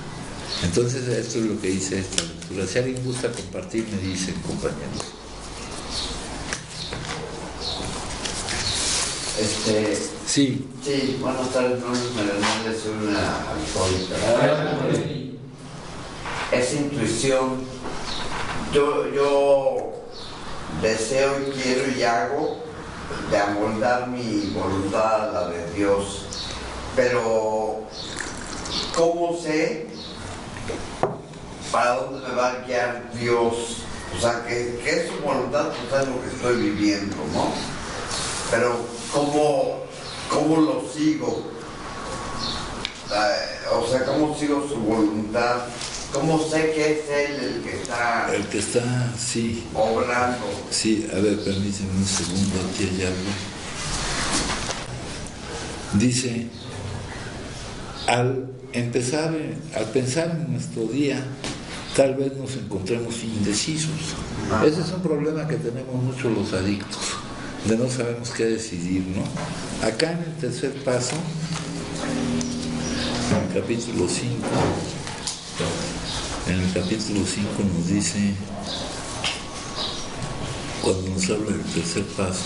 Entonces esto es lo que dice esta lectura. Si alguien gusta compartir, me dicen, compañeros. Sí. Sí, buenas tardes, soy una alcohólica. Esa intuición, yo deseo y quiero y hago de amoldar mi voluntad a la de Dios, pero ¿cómo sé para dónde me va a guiar Dios? O sea, que es su voluntad, pues es lo que estoy viviendo, ¿no? Pero ¿cómo lo sigo? O sea, ¿cómo sigo su voluntad? ¿Cómo sé que es Él el que está... El que está, sí. Obrando? Sí, a ver, permíteme un segundo, aquí hay algo. Dice, al pensar en nuestro día, tal vez nos encontremos indecisos. Ese es un problema que tenemos muchos los adictos, de no sabemos qué decidir, ¿no? Acá en el tercer paso, en el capítulo 5, nos dice, cuando nos habla del tercer paso,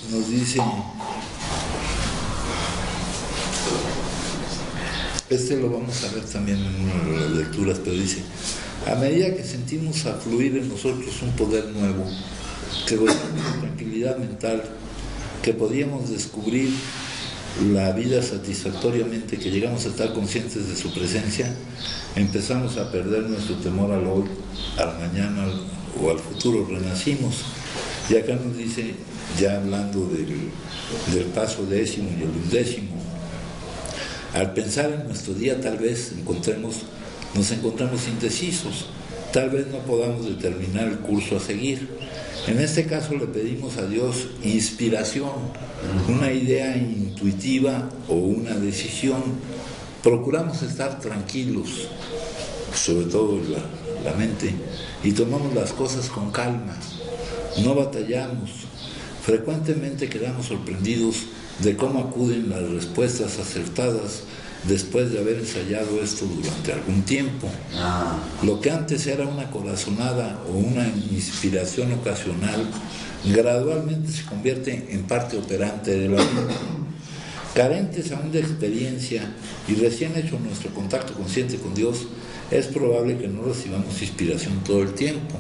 nos dice, lo vamos a ver también en una de las lecturas, pero dice, a medida que sentimos afluir en nosotros un poder nuevo, que gozamos de tranquilidad mental, que podíamos descubrir la vida satisfactoriamente, que llegamos a estar conscientes de su presencia, empezamos a perder nuestro temor al hoy, al mañana o al futuro, renacimos. Y acá nos dice, ya hablando del paso 10º y el 11º, al pensar en nuestro día tal vez nos encontramos indecisos, tal vez no podamos determinar el curso a seguir. En este caso le pedimos a Dios inspiración, una idea intuitiva o una decisión. Procuramos estar tranquilos, sobre todo la mente, y tomamos las cosas con calma, no batallamos. Frecuentemente quedamos sorprendidos de cómo acuden las respuestas acertadas después de haber ensayado esto durante algún tiempo. Lo que antes era una corazonada o una inspiración ocasional, gradualmente se convierte en parte operante de la vida. Carentes aún de experiencia y recién hecho nuestro contacto consciente con Dios, es probable que no recibamos inspiración todo el tiempo.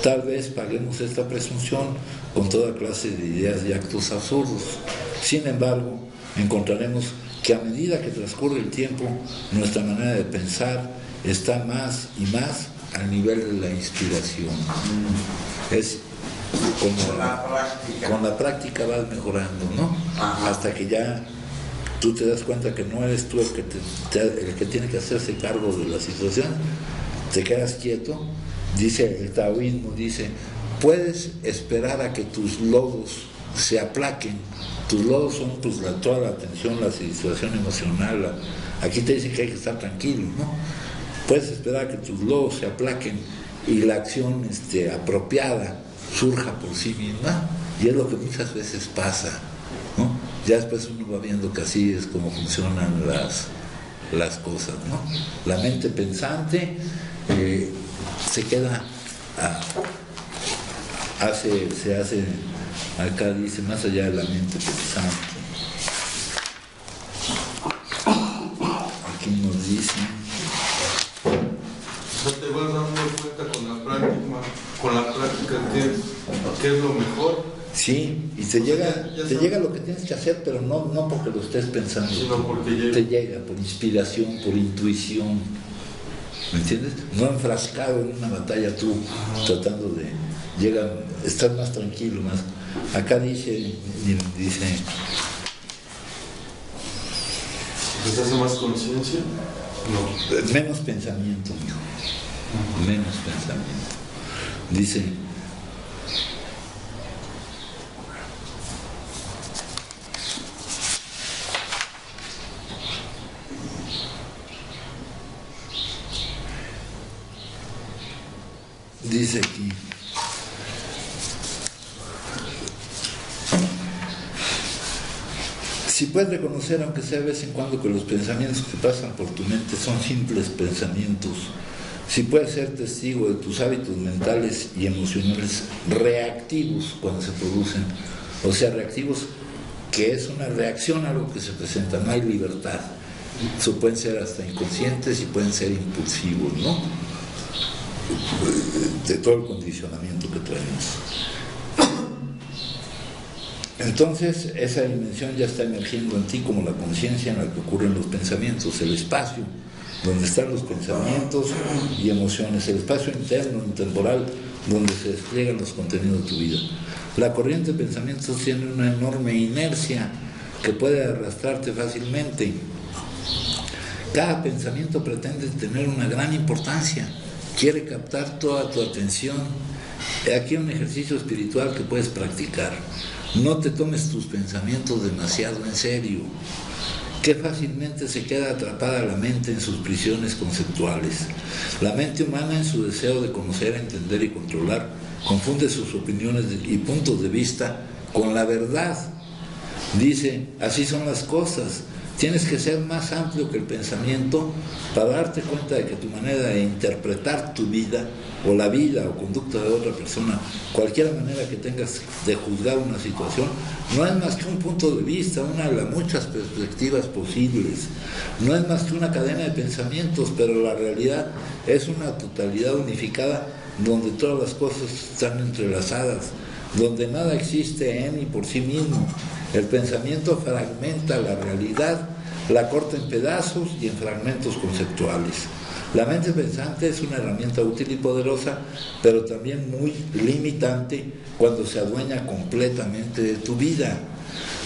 Tal vez paguemos esta presunción con toda clase de ideas y actos absurdos. Sin embargo, encontraremos que a medida que transcurre el tiempo, nuestra manera de pensar está más y más al nivel de la inspiración. Es con la práctica vas mejorando, ¿no? Hasta que ya tú te das cuenta que no eres tú el que tiene que hacerse cargo de la situación, te quedas quieto. Dice el taoísmo, dice, puedes esperar a que tus logros se aplaquen. Tus logros son pues, toda la tensión, la situación emocional. Aquí te dicen que hay que estar tranquilo, ¿no? Puedes esperar a que tus logros se aplaquen y la acción apropiada surja por sí misma, y es lo que muchas veces pasa, ¿no? Ya después uno va viendo que así es como funcionan las cosas, ¿no? La mente pensante se queda, se hace, acá dice, más allá de la mente pensante. Aquí nos dice, te vas dando cuenta con la práctica qué es lo mejor. Sí, y te llega lo que tienes que hacer, pero no porque lo estés pensando, sino porque te llega por inspiración, por intuición, ¿me entiendes? No enfrascado en una batalla tú, tratando de estar más tranquilo, más. Acá dice ¿les hace más conciencia? No. Menos pensamiento, mijo. Menos pensamiento. Dice, aquí, si puedes reconocer, aunque sea de vez en cuando, que los pensamientos que pasan por tu mente son simples pensamientos, si puedes ser testigo de tus hábitos mentales y emocionales reactivos cuando se producen, o sea, reactivos que es una reacción a algo que se presenta, no hay libertad. Eso pueden ser hasta inconscientes y pueden ser impulsivos, ¿no? De todo el condicionamiento que traemos. Entonces, esa dimensión ya está emergiendo en ti como la conciencia en la que ocurren los pensamientos, el espacio donde están los pensamientos y emociones, el espacio interno, temporal, donde se despliegan los contenidos de tu vida. La corriente de pensamientos tiene una enorme inercia que puede arrastrarte fácilmente. Cada pensamiento pretende tener una gran importancia, quiere captar toda tu atención. Aquí hay un ejercicio espiritual que puedes practicar. No te tomes tus pensamientos demasiado en serio. Qué fácilmente se queda atrapada la mente en sus prisiones conceptuales. La mente humana, en su deseo de conocer, entender y controlar, confunde sus opiniones y puntos de vista con la verdad. Dice, así son las cosas. Tienes que ser más amplio que el pensamiento para darte cuenta de que tu manera de interpretar tu vida, o la vida o conducta de otra persona, cualquier manera que tengas de juzgar una situación, no es más que un punto de vista, una de las muchas perspectivas posibles. No es más que una cadena de pensamientos, pero la realidad es una totalidad unificada donde todas las cosas están entrelazadas, donde nada existe en y por sí mismo. El pensamiento fragmenta la realidad, la corta en pedazos y en fragmentos conceptuales. La mente pensante es una herramienta útil y poderosa, pero también muy limitante cuando se adueña completamente de tu vida,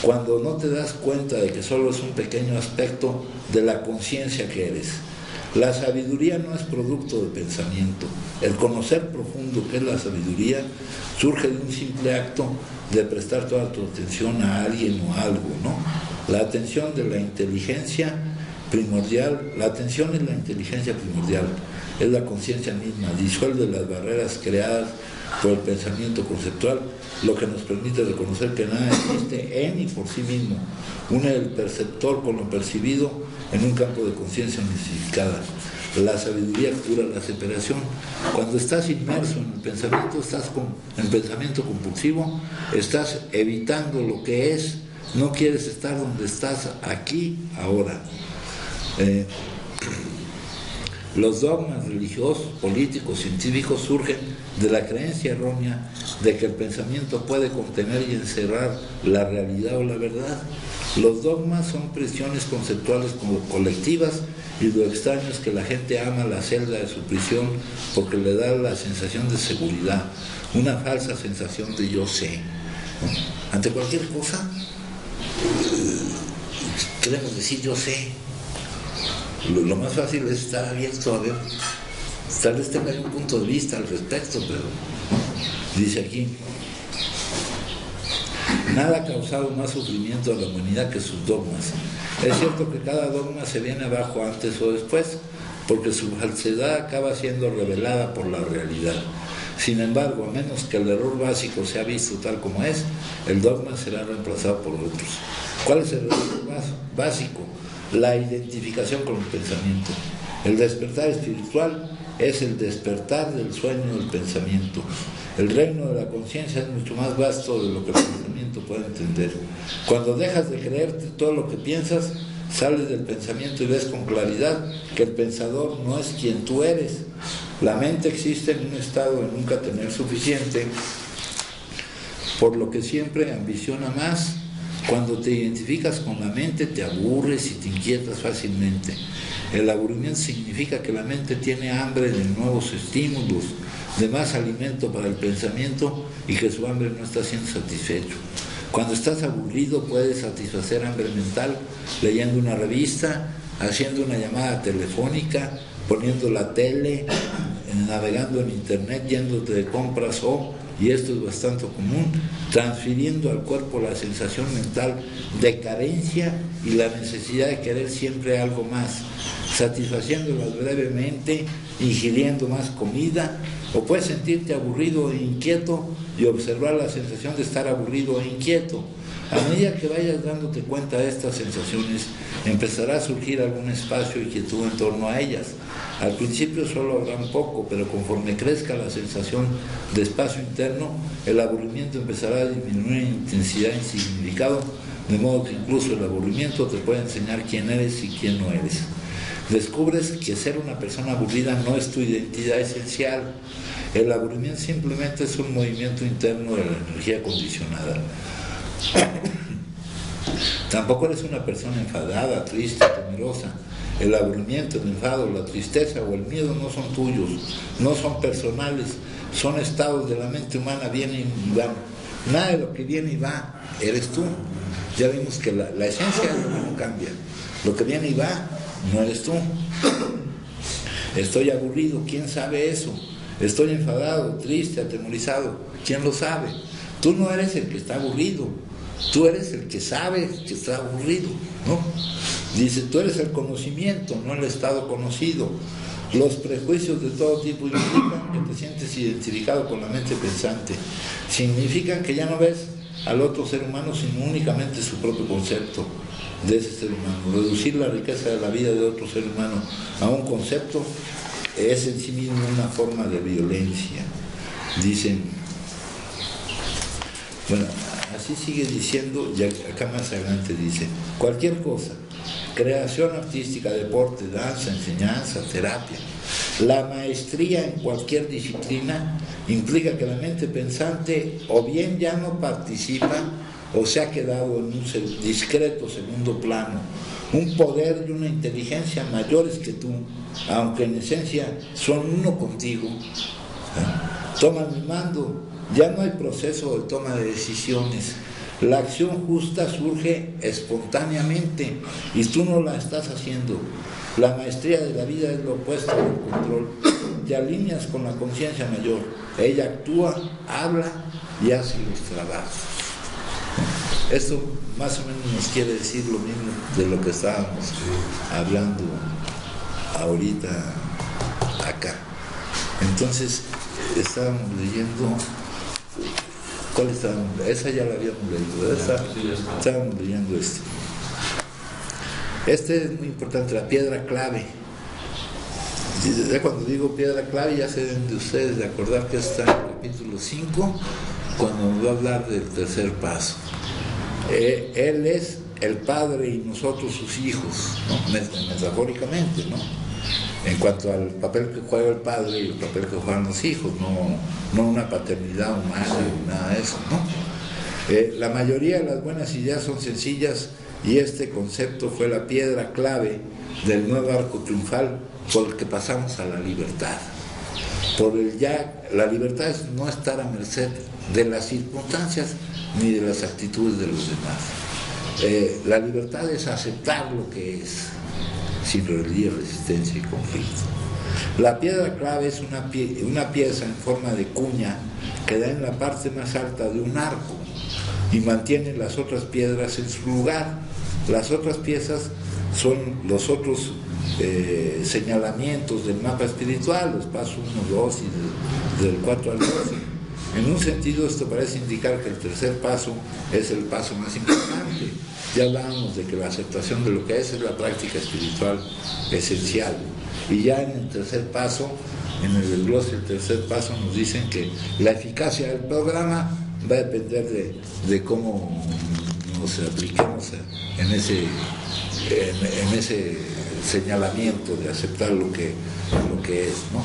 cuando no te das cuenta de que solo es un pequeño aspecto de la conciencia que eres. La sabiduría no es producto de pensamiento. El conocer profundo que es la sabiduría surge de un simple acto de prestar toda tu atención a alguien o a algo, ¿no? La atención de la inteligencia primordial, la atención es la inteligencia primordial. es la conciencia misma, disuelve las barreras creadas por el pensamiento conceptual, lo que nos permite reconocer que nada existe en y por sí mismo. Une el perceptor con lo percibido en un campo de conciencia unificada. La sabiduría cura la separación. Cuando estás inmerso en el pensamiento, en pensamiento compulsivo, estás evitando lo que es, no quieres estar donde estás, aquí, ahora. Los dogmas religiosos, políticos, científicos surgen de la creencia errónea de que el pensamiento puede contener y encerrar la realidad o la verdad. Los dogmas son prisiones conceptuales como colectivas, y lo extraño es que la gente ama la celda de su prisión porque le da la sensación de seguridad, una falsa sensación de yo sé. Ante cualquier cosa, queremos decir yo sé. Lo más fácil es estar abierto a ver. Tal vez tenga un punto de vista al respecto, pero dice aquí: nada ha causado más sufrimiento a la humanidad que sus dogmas. Es cierto que cada dogma se viene abajo antes o después, porque su falsedad acaba siendo revelada por la realidad. Sin embargo, a menos que el error básico sea visto tal como es, el dogma será reemplazado por otros. ¿Cuál es el error básico? La identificación con el pensamiento. El despertar espiritual es el despertar del sueño del pensamiento. El reino de la conciencia es mucho más vasto de lo que el pensamiento puede entender. Cuando dejas de creerte todo lo que piensas, sales del pensamiento y ves con claridad que el pensador no es quien tú eres. La mente existe en un estado de nunca tener suficiente, por lo que siempre ambiciona más. Cuando te identificas con la mente, te aburres y te inquietas fácilmente. El aburrimiento significa que la mente tiene hambre de nuevos estímulos, de más alimento para el pensamiento, y que su hambre no está siendo satisfecho. Cuando estás aburrido, puedes satisfacer hambre mental leyendo una revista, haciendo una llamada telefónica, poniendo la tele, navegando en internet, yéndote de compras y esto es bastante común, transfiriendo al cuerpo la sensación mental de carencia y la necesidad de querer siempre algo más, satisfaciéndolas brevemente, ingiriendo más comida, o puedes sentirte aburrido e inquieto y observar la sensación de estar aburrido e inquieto. A medida que vayas dándote cuenta de estas sensaciones, empezará a surgir algún espacio y quietud en torno a ellas. Al principio solo habrá un poco, pero conforme crezca la sensación de espacio interno, el aburrimiento empezará a disminuir en intensidad y significado, de modo que incluso el aburrimiento te puede enseñar quién eres y quién no eres. Descubres que ser una persona aburrida no es tu identidad esencial. El aburrimiento simplemente es un movimiento interno de la energía condicionada. Tampoco eres una persona enfadada, triste, temerosa. El aburrimiento, el enfado, la tristeza o el miedo no son tuyos, no son personales, son estados de la mente humana, vienen y van. Nada de lo que viene y va eres tú. Ya vimos que la esencia es lo que no cambia. Lo que viene y va no eres tú. Estoy aburrido, ¿quién sabe eso? Estoy enfadado, triste, atemorizado, ¿quién lo sabe? Tú no eres el que está aburrido, tú eres el que sabe que está aburrido, ¿no? Dice, tú eres el conocimiento, no el estado conocido. Los prejuicios de todo tipo implican que te sientes identificado con la mente pensante. Significan que ya no ves al otro ser humano sino únicamente su propio concepto de ese ser humano. Reducir la riqueza de la vida de otro ser humano a un concepto es en sí mismo una forma de violencia. Dicen, bueno, así sigue diciendo, y acá más adelante dice, cualquier cosa, creación artística, deporte, danza, enseñanza, terapia, la maestría en cualquier disciplina implica que la mente pensante o bien ya no participa o se ha quedado en un discreto segundo plano. Un poder y una inteligencia mayores que tú, aunque en esencia son uno contigo, toman el mando. Ya no hay proceso de toma de decisiones. La acción justa surge espontáneamente y tú no la estás haciendo. La maestría de la vida es lo opuesto del control. Te alineas con la conciencia mayor. Ella actúa, habla y hace los trabajos. Esto más o menos nos quiere decir lo mismo de lo que estábamos hablando ahorita acá. Entonces, estábamos leyendo, ¿cuál estábamos? Esa ya la habíamos leído, estábamos leyendo esto. Este es muy importante, la piedra clave. Ya cuando digo piedra clave, ya se deben de ustedes de acordar que está en el capítulo 5, cuando nos va a hablar del tercer paso. Él es el Padre y nosotros sus hijos, ¿no? Metafóricamente, ¿no? En cuanto al papel que juega el Padre y el papel que juegan los hijos, no una paternidad humana ni nada de eso, ¿no? La mayoría de las buenas ideas son sencillas y este concepto fue la piedra clave del nuevo arco triunfal por el que pasamos a la libertad. La libertad es no estar a merced de las circunstancias ni de las actitudes de los demás. La libertad es aceptar lo que es, sin rebeldía, resistencia y conflicto. La piedra clave es una pieza en forma de cuña que da en la parte más alta de un arco y mantiene las otras piedras en su lugar. Las otras piezas son los otros señalamientos del mapa espiritual, los pasos 1, 2 y del 4 al 12. En un sentido, esto parece indicar que el tercer paso es el paso más importante. Ya hablábamos de que la aceptación de lo que es la práctica espiritual esencial. Y ya en el tercer paso, en el desglose del tercer paso, nos dicen que la eficacia del programa va a depender de cómo nos apliquemos en ese señalamiento de aceptar lo que es, ¿no?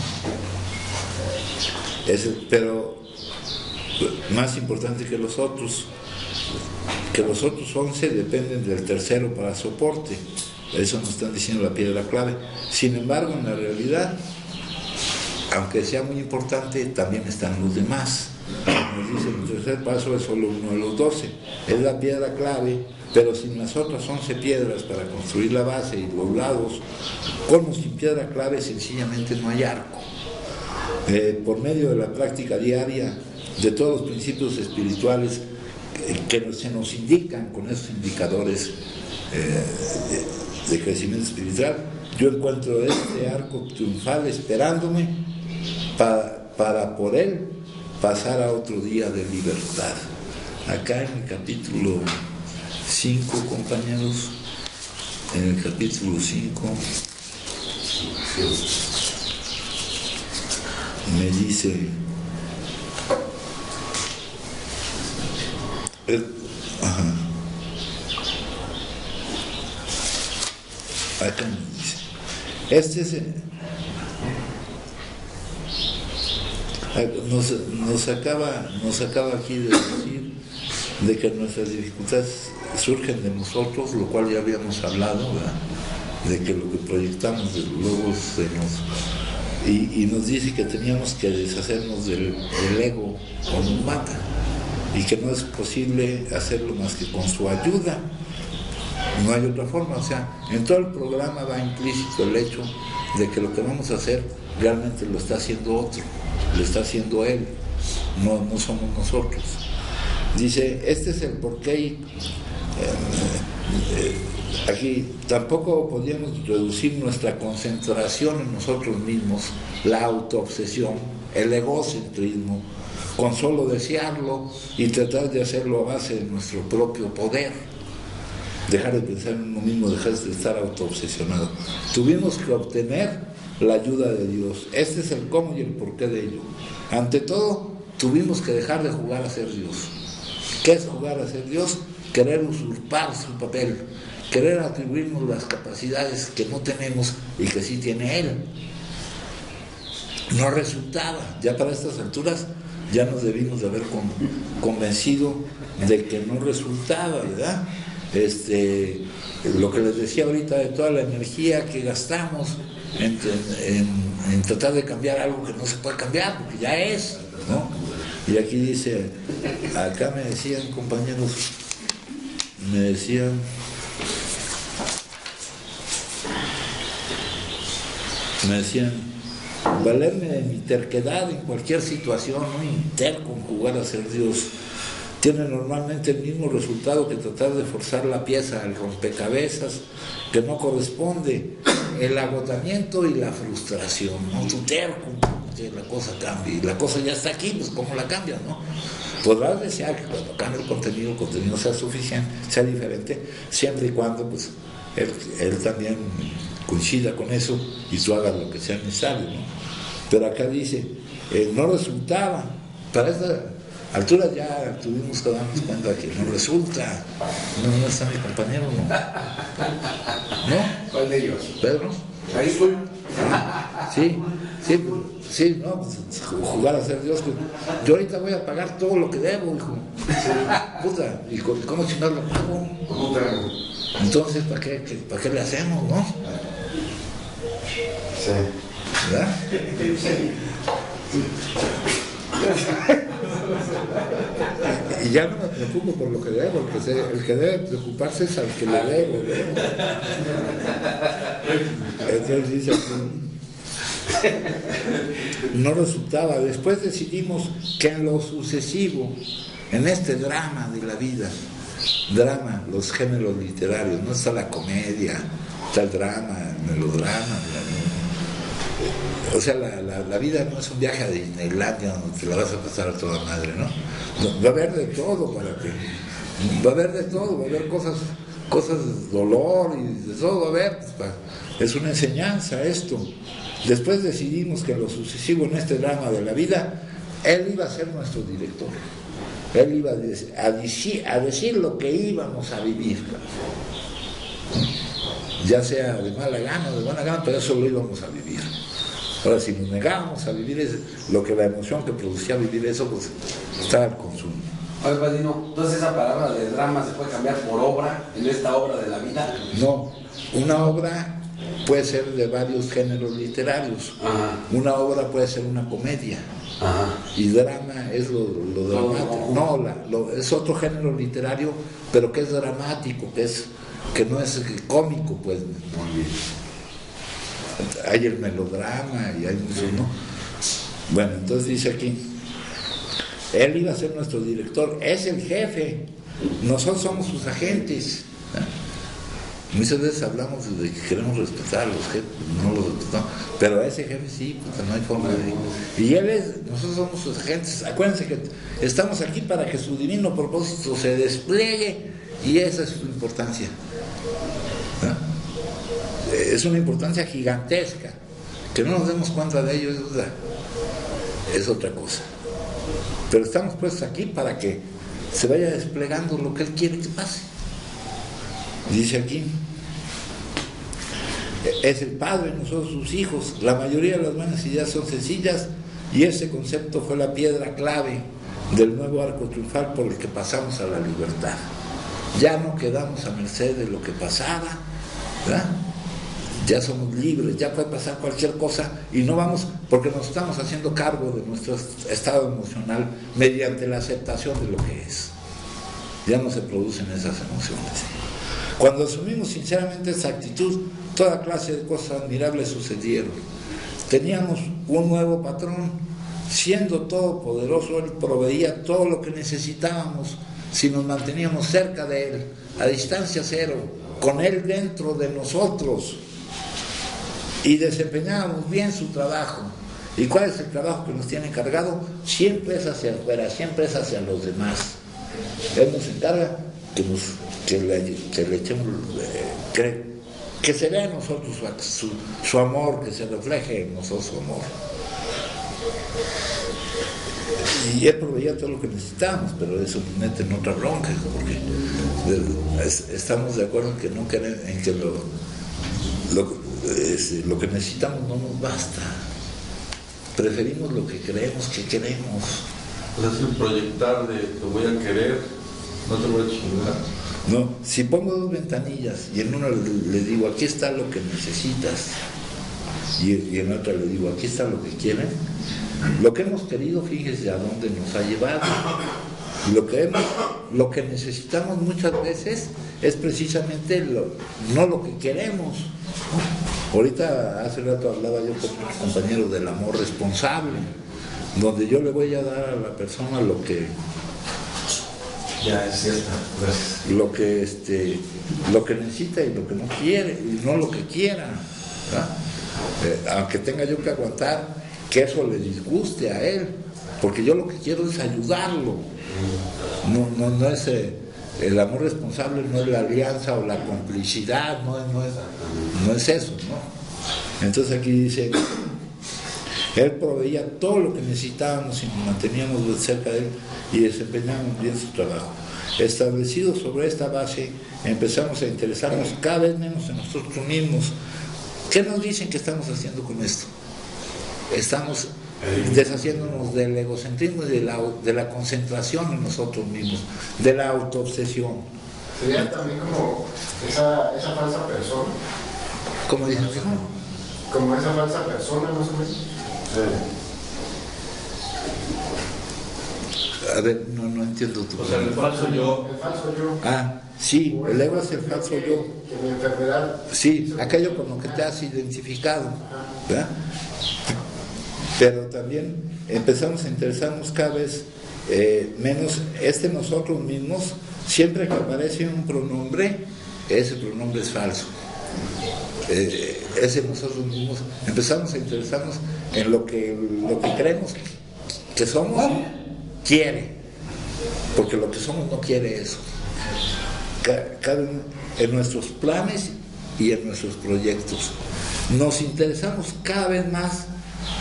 Pero más importante que los otros 11 dependen del tercero para soporte. Eso nos están diciendo la piedra clave. Sin embargo, en la realidad, aunque sea muy importante, también están los demás. Nos dice el tercer paso es solo uno de los 12. Es la piedra clave, pero sin las otras 11 piedras para construir la base y los lados, como sin piedra clave sencillamente no hay arco. Por medio de la práctica diaria de todos los principios espirituales que se nos indican con esos indicadores de crecimiento espiritual, yo encuentro este arco triunfal esperándome para por él pasar a otro día de libertad. Acá en el capítulo 5, compañeros, en el capítulo 5 me dice acá me dice nos acaba aquí de decir de que nuestras dificultades surgen de nosotros, lo cual ya habíamos hablado, ¿verdad? De que lo que proyectamos luego se nos... Y nos dice que teníamos que deshacernos del ego o nos mata, y que no es posible hacerlo más que con su ayuda. No hay otra forma. O sea, en todo el programa va implícito el hecho de que lo que vamos a hacer realmente lo está haciendo otro, lo está haciendo él, no somos nosotros. Dice, este es el porqué. Aquí tampoco podíamos reducir nuestra concentración en nosotros mismos, la autoobsesión, el egocentrismo, con solo desearlo y tratar de hacerlo a base de nuestro propio poder. Dejar de pensar en uno mismo, dejar de estar autoobsesionado. Tuvimos que obtener la ayuda de Dios. Este es el cómo y el porqué de ello. Ante todo, tuvimos que dejar de jugar a ser Dios. ¿Qué es jugar a ser Dios? Querer usurpar su papel, querer atribuirnos las capacidades que no tenemos y que sí tiene Él. No resultaba. Ya para estas alturas ya nos debimos de haber convencido de que no resultaba, ¿verdad? Lo que les decía ahorita de toda la energía que gastamos en tratar de cambiar algo que no se puede cambiar, porque ya es, ¿no? Y aquí dice, acá me decían, compañeros, me decían, valerme de mi terquedad en cualquier situación, no terco en jugar a ser Dios, tiene normalmente el mismo resultado que tratar de forzar la pieza al rompecabezas que no corresponde, el agotamiento y la frustración, ¿no? Tu terco, que la cosa cambie, y la cosa ya está aquí, pues ¿cómo la cambias, no? Podrás desear que cuando cambie el contenido sea suficiente, sea diferente, siempre y cuando pues él también coincida con eso y tú hagas lo que sea necesario, ¿no? Pero acá dice, no resultaba, para esta altura ya tuvimos que darnos cuenta que no resulta. No está mi compañero, ¿no? ¿No? ¿Cuál de ellos? ¿Pedro? Ahí estoy. Sí, no, pues, jugar a ser Dios. Pues, yo ahorita voy a pagar todo lo que debo, hijo. Puta, ¿y cómo chingar lo pago? ¿Cómo te hago? Entonces, ¿para qué le hacemos, no? Sí. ¿Verdad? Y ya no me preocupo por lo que debo, porque el que debe preocuparse es al que le debo, ¿no? Entonces dice aquí, no resultaba. Después decidimos que en lo sucesivo, en este drama de la vida, los géneros literarios, no está la comedia, está el drama, el melodrama, o sea, la vida no es un viaje a Disneylandia donde te la vas a pasar a toda madre, ¿no? Va a haber de todo va a haber de todo, va a haber cosas de dolor y de todo, va a haber, es una enseñanza esto. Después decidimos que en lo sucesivo en este drama de la vida, él iba a ser nuestro director. Él iba a decir lo que íbamos a vivir, ya sea de mala gana o de buena gana, pero eso lo íbamos a vivir. Ahora, si nos negábamos a vivir lo que la emoción que producía vivir eso, pues estaba al consumo. Oye, padrino, entonces esa palabra de drama se puede cambiar por obra en esta obra de la vida. No, una obra puede ser de varios géneros literarios. Ajá. Una obra puede ser una comedia. Ajá. Y drama es lo dramático. No, es otro género literario, pero que es dramático, que no es cómico, pues. Hay el melodrama y hay mucho, ¿no? Bueno, entonces dice aquí, él iba a ser nuestro director, es el jefe, nosotros somos sus agentes, ¿no? Muchas veces hablamos de que queremos respetar a los jefes, no los respetamos, pero a ese jefe sí, porque no hay forma de... Y nosotros somos sus agentes. Acuérdense que estamos aquí para que su divino propósito se despliegue, y esa es su importancia, ¿no? Es una importancia gigantesca. Que no nos demos cuenta de ello es otra cosa. Pero estamos puestos aquí para que se vaya desplegando lo que Él quiere que pase. Dice aquí, es el Padre, nosotros sus hijos. La mayoría de las buenas ideas son sencillas, y ese concepto fue la piedra clave del nuevo arco triunfal por el que pasamos a la libertad. Ya no quedamos a merced de lo que pasaba, ¿verdad? Ya somos libres, ya puede pasar cualquier cosa, y no vamos, porque nos estamos haciendo cargo de nuestro estado emocional mediante la aceptación de lo que es. Ya no se producen esas emociones. Cuando asumimos sinceramente esa actitud, toda clase de cosas admirables sucedieron. Teníamos un nuevo patrón, siendo todopoderoso, Él proveía todo lo que necesitábamos si nos manteníamos cerca de Él, a distancia cero, con Él dentro de nosotros, y desempeñábamos bien su trabajo. ¿Y cuál es el trabajo que nos tiene encargado? Siempre es hacia afuera, siempre es hacia los demás. Él nos encarga que le echemos, que se vea en nosotros su amor, que se refleje en nosotros su amor. Y Él proveía todo lo que necesitamos, pero eso nos mete en otra bronca, porque estamos de acuerdo en que no queremos, en que lo que necesitamos no nos basta. Preferimos lo que creemos que queremos. O sea, sin proyectar de te voy a querer, no te voy a chingar. No, si pongo dos ventanillas y en una le digo aquí está lo que necesitas, y en otra le digo aquí está lo que quieren, lo que hemos querido, fíjese a dónde nos ha llevado. Y lo que necesitamos muchas veces es precisamente no lo que queremos. Ahorita hace rato hablaba yo con un compañero del amor responsable, donde yo le voy a dar a la persona lo que ya es cierto, gracias. Lo que necesita y lo que no quiere, y no lo que quiera, ¿verdad? Aunque tenga yo que aguantar que eso le disguste a él, porque yo lo que quiero es ayudarlo. No es el amor responsable, no es la alianza o la complicidad, no es eso, ¿no? Entonces aquí dice, él proveía todo lo que necesitábamos y nos manteníamos cerca de él y desempeñábamos bien su trabajo. Establecidos sobre esta base, empezamos a interesarnos cada vez menos en nosotros mismos. ¿Qué nos dicen que estamos haciendo con esto? Estamos deshaciéndonos del egocentrismo y de la concentración en nosotros mismos, de la autoobsesión. Sería también como esa falsa persona. ¿Cómo dices? Como esa falsa persona, más o menos. A ver, no entiendo tu O sea, el falso yo. El falso yo. Ah, sí, el ego es el falso yo. Que mi enfermedad. Sí, aquello con lo que te has identificado, ¿verdad? Pero también empezamos a interesarnos cada vez menos nosotros mismos. Siempre que aparece un pronombre, ese pronombre es falso. Ese nosotros mismos empezamos a interesarnos en lo que creemos que somos, quiere, porque lo que somos no quiere eso. Cabe en nuestros planes y en nuestros proyectos. Nos interesamos cada vez más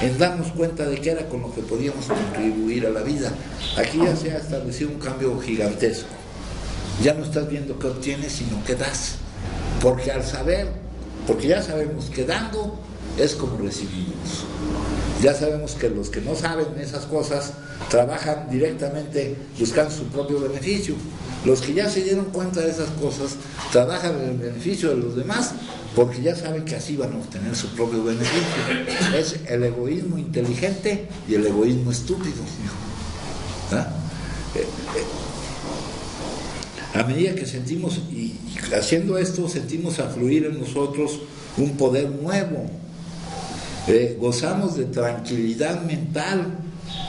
en darnos cuenta de que era con lo que podíamos contribuir a la vida. Aquí ya se ha establecido un cambio gigantesco. Ya no estás viendo qué obtienes, sino qué das. Porque ya sabemos que dando es como recibimos. Ya sabemos que los que no saben esas cosas trabajan directamente buscando su propio beneficio. Los que ya se dieron cuenta de esas cosas trabajan en el beneficio de los demás porque ya saben que así van a obtener su propio beneficio. Es el egoísmo inteligente y el egoísmo estúpido. ¿Ah? A medida que sentimos, y haciendo esto, sentimos afluir en nosotros un poder nuevo. Gozamos de tranquilidad mental,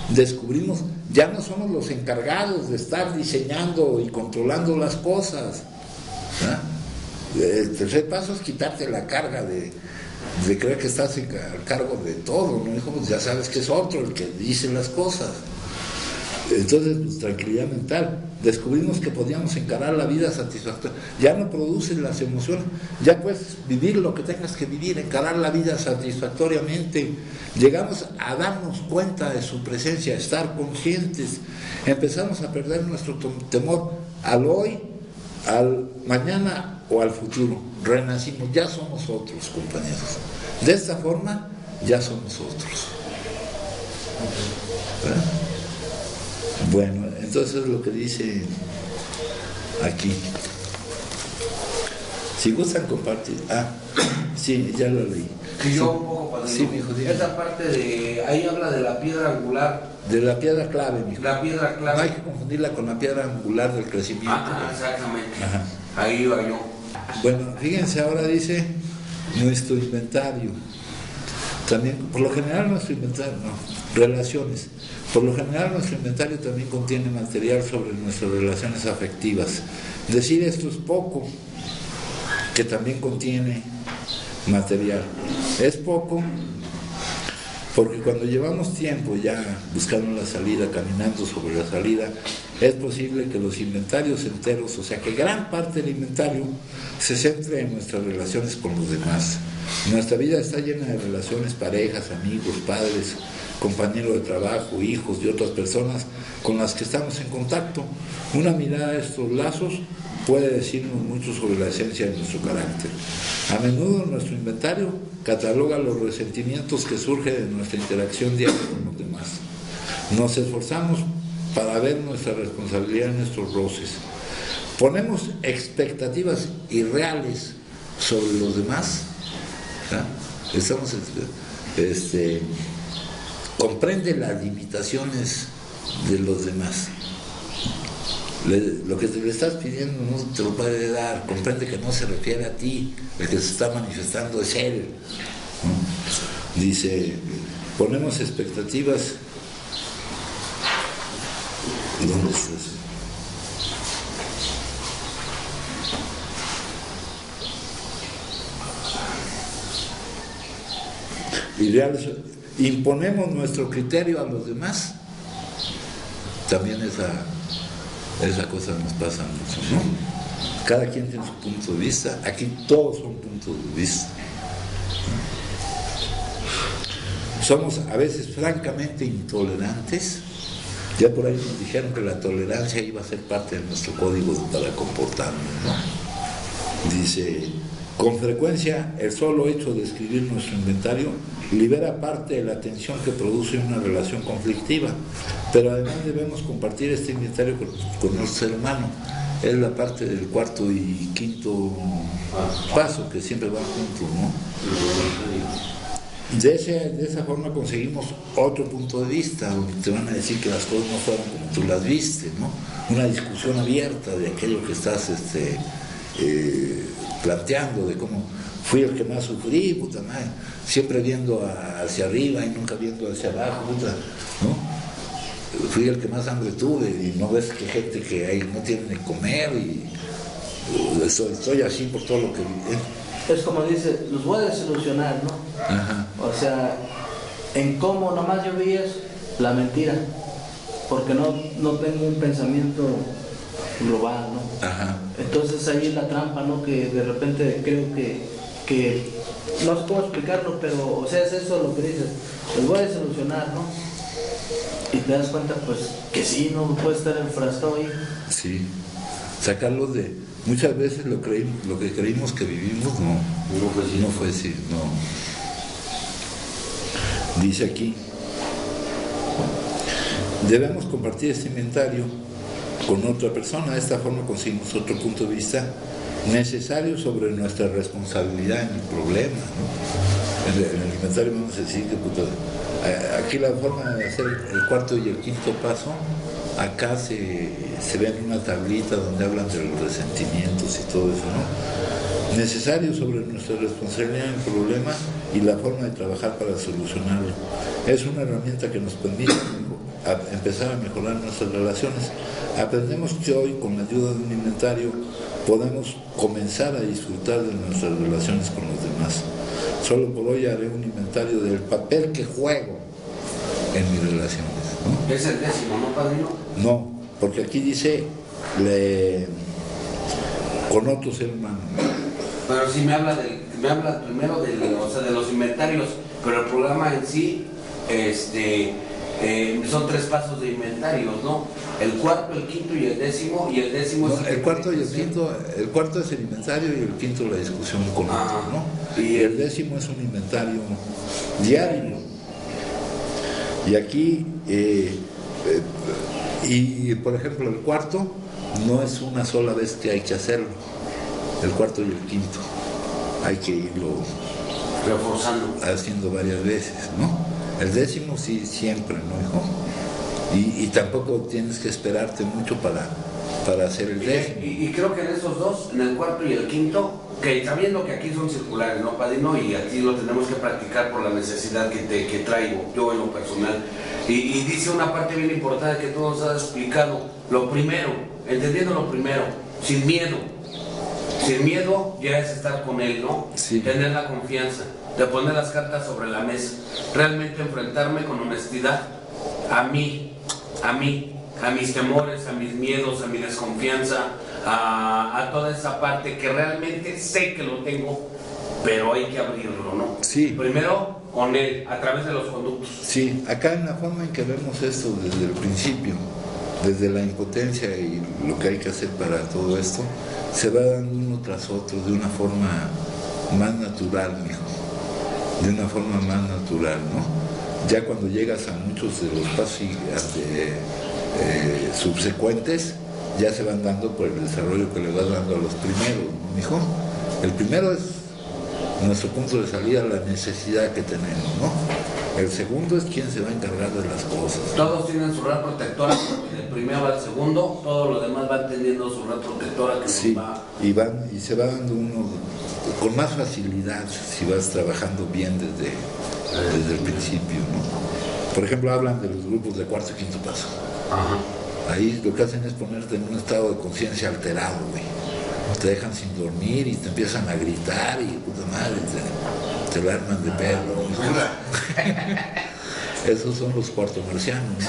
descubrimos, ya no somos los encargados de estar diseñando y controlando las cosas. El tercer paso es quitarte la carga de creer que estás a cargo de todo, ¿no? Pues ya sabes que es otro el que dice las cosas. Entonces, pues, tranquilidad mental. Descubrimos que podíamos encarar la vida satisfactoria. Ya no produces las emociones, ya puedes vivir lo que tengas que vivir, encarar la vida satisfactoriamente. Llegamos a darnos cuenta de su presencia, a estar conscientes. Empezamos a perder nuestro temor al hoy, al mañana o al futuro. Renacimos, ya somos otros, compañeros. De esta forma, ya somos otros. ¿Verdad? Bueno, entonces lo que dice aquí. Si gustan compartir. Sí, ya lo leí. Y yo un poco, padrino. Sí, mi hijo, dígame. Esta parte de ahí habla de la piedra angular. De la piedra clave, mi hijo. La piedra clave. No hay que confundirla con la piedra angular del crecimiento. Exactamente. Ajá. Ahí iba yo. Bueno, fíjense, ahora dice nuestro inventario. También, por lo general nuestro inventario, relaciones. Por lo general nuestro inventario también contiene material sobre nuestras relaciones afectivas. Decir esto es poco, que también contiene material. Es poco porque cuando llevamos tiempo ya buscando la salida, caminando sobre la salida, es posible que los inventarios enteros, o sea que gran parte del inventario se centre en nuestras relaciones con los demás. Nuestra vida está llena de relaciones, parejas, amigos, padres, compañeros de trabajo, hijos y otras personas con las que estamos en contacto. Una mirada a estos lazos puede decirnos mucho sobre la esencia de nuestro carácter. A menudo nuestro inventario cataloga los resentimientos que surgen de nuestra interacción diaria con los demás. Nos esforzamos para ver nuestra responsabilidad en nuestros roces. Ponemos expectativas irreales sobre los demás. Estamos comprende las limitaciones de los demás. Lo que te le estás pidiendo no te lo puede dar. Comprende que no se refiere a ti, el que se está manifestando es él, ¿no? Dice, ponemos expectativas. ¿Dónde estás? imponemos nuestro criterio a los demás. También esa cosa nos pasa mucho, ¿no? Cada quien tiene su punto de vista, aquí todos son puntos de vista. Somos a veces francamente intolerantes. Ya por ahí nos dijeron que la tolerancia iba a ser parte de nuestro código para comportarnos, ¿no? Dice, con frecuencia el solo hecho de escribir nuestro inventario libera parte de la tensión que produce una relación conflictiva, pero además debemos compartir este inventario con nuestro ser humano. Es la parte del cuarto y quinto paso que siempre van juntos, ¿no? De esa forma conseguimos otro punto de vista, donde te van a decir que las cosas no fueron como tú las viste, ¿no? Una discusión abierta de aquello que estás planteando, de cómo fui el que más sufrí, puta madre, siempre viendo hacia arriba y nunca viendo hacia abajo, puta, ¿no? Fui el que más hambre tuve y no ves que gente que ahí no tiene ni comer y estoy así por todo lo que viví. Es como dice, los voy a desilusionar, ¿no? Ajá. O sea, en cómo nomás yo vi es la mentira, porque no tengo un pensamiento global, ¿no? Ajá. Entonces ahí es la trampa, ¿no? Que de repente creo que no sé cómo explicarlo, pero, o sea, es eso lo que dices, los voy a desilusionar, ¿no? Y te das cuenta, pues, que sí, no puede estar enfrascado ahí. Sí, sacarlos de... Muchas veces lo que creímos que vivimos no fue así, no. Dice aquí, debemos compartir este inventario con otra persona, de esta forma conseguimos otro punto de vista necesario sobre nuestra responsabilidad en el problema, ¿no? En el inventario vamos a decir que puta, aquí la forma de hacer el cuarto y el quinto paso, acá se ve en una tablita donde hablan de los resentimientos y todo eso, ¿no? Necesario sobre nuestra responsabilidad en el problema y la forma de trabajar para solucionarlo. Es una herramienta que nos permite empezar a mejorar nuestras relaciones. Aprendemos que hoy, con la ayuda de un inventario, podemos comenzar a disfrutar de nuestras relaciones con los demás. Solo por hoy haré un inventario del papel que juego en mis relaciones, ¿no? Es el 10º, ¿no, padrino? No, porque aquí dice con otro ser humano. Pero sí me habla primero de los inventarios, pero el programa en sí, son 3 pasos de inventarios, ¿no? El cuarto, el quinto y el décimo, y el décimo No, es el cuarto y el quinto, el cuarto es el inventario y el quinto la discusión con otro, ¿no? Y el décimo es un inventario diario. Y aquí, por ejemplo, el cuarto no es una sola vez que hay que hacerlo. El cuarto y el quinto hay que irlo reforzando, haciendo varias veces, ¿no? El décimo sí, siempre, ¿no, hijo? Y tampoco tienes que esperarte mucho para hacer el décimo. Y creo que en esos dos, en el cuarto y el quinto, que sabiendo que aquí son circulares, ¿no, padrino? Y aquí lo tenemos que practicar por la necesidad que traigo yo en lo personal. Y dice una parte bien importante que tú nos has explicado. Lo primero, entendiendo lo primero, sin miedo. Sin miedo ya es estar con él, ¿no? Sí. Tener la confianza, de poner las cartas sobre la mesa, realmente enfrentarme con honestidad a mí, a mis temores, a mis miedos, a mi desconfianza, a toda esa parte que realmente sé que lo tengo, pero hay que abrirlo, ¿no? Sí. Primero con él, a través de los conductos. Sí, acá en la forma en que vemos esto desde el principio, desde la impotencia y lo que hay que hacer para todo esto, se va dando uno tras otro de una forma más natural, mijo, de una forma más natural, ¿no? Ya cuando llegas a muchos de los pasos subsecuentes, ya se van dando por el desarrollo que le vas dando a los primeros, ¿no, mijo? El primero es nuestro punto de salida, la necesidad que tenemos, ¿no? El segundo es quien se va a encargar de las cosas. Todos tienen su red protectora, del primero al segundo, todo lo demás va teniendo su red protectora que sí, nos va... y se va dando uno con más facilidad si vas trabajando bien desde el principio, ¿no? Por ejemplo, hablan de los grupos de cuarto y quinto paso. Ajá. Ahí lo que hacen es ponerte en un estado de conciencia alterado, güey. Te dejan sin dormir y te empiezan a gritar y puta madre, te la arman de perro. Esos son los cuartos marcianos, ¿no?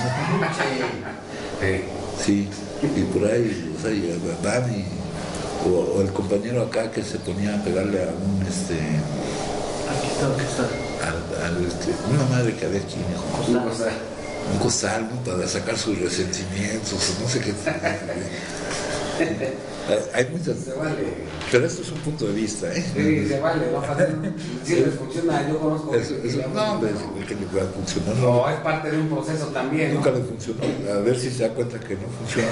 Sí, y por ahí, o sea, van o el compañero acá que se ponía a pegarle a un Aquí está. una madre que había aquí, Costal. un costal, ¿no? Para sacar sus resentimientos, o no sé qué. Hay muchas. Se vale. Pero esto es un punto de vista, ¿eh? Sí, se vale, no pasa nada. Si les funciona, yo conozco. No, hombre, que le pueda funcionar. No, es parte de un proceso también. Nunca le funcionó. A ver si se da cuenta que no funciona.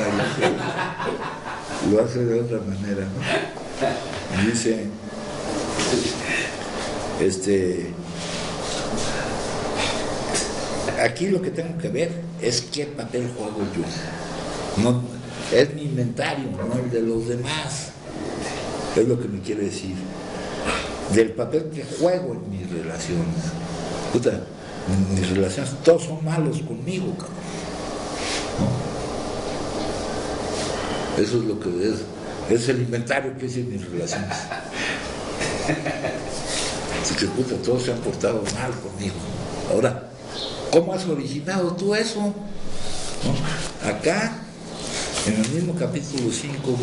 Lo hace de otra manera, ¿no? Y dice, aquí lo que tengo que ver es qué papel juego yo. No, es mi inventario, no el de los demás. Es lo que me quiere decir. Del papel que juego en mis relaciones. Puta, mis relaciones, todos son malos conmigo, cabrón. ¿No? Eso es lo que es el inventario que hice en mis relaciones. Así que, puta, todos se han portado mal conmigo. Ahora, ¿cómo has originado tú eso? ¿No? Acá, en el mismo capítulo 5,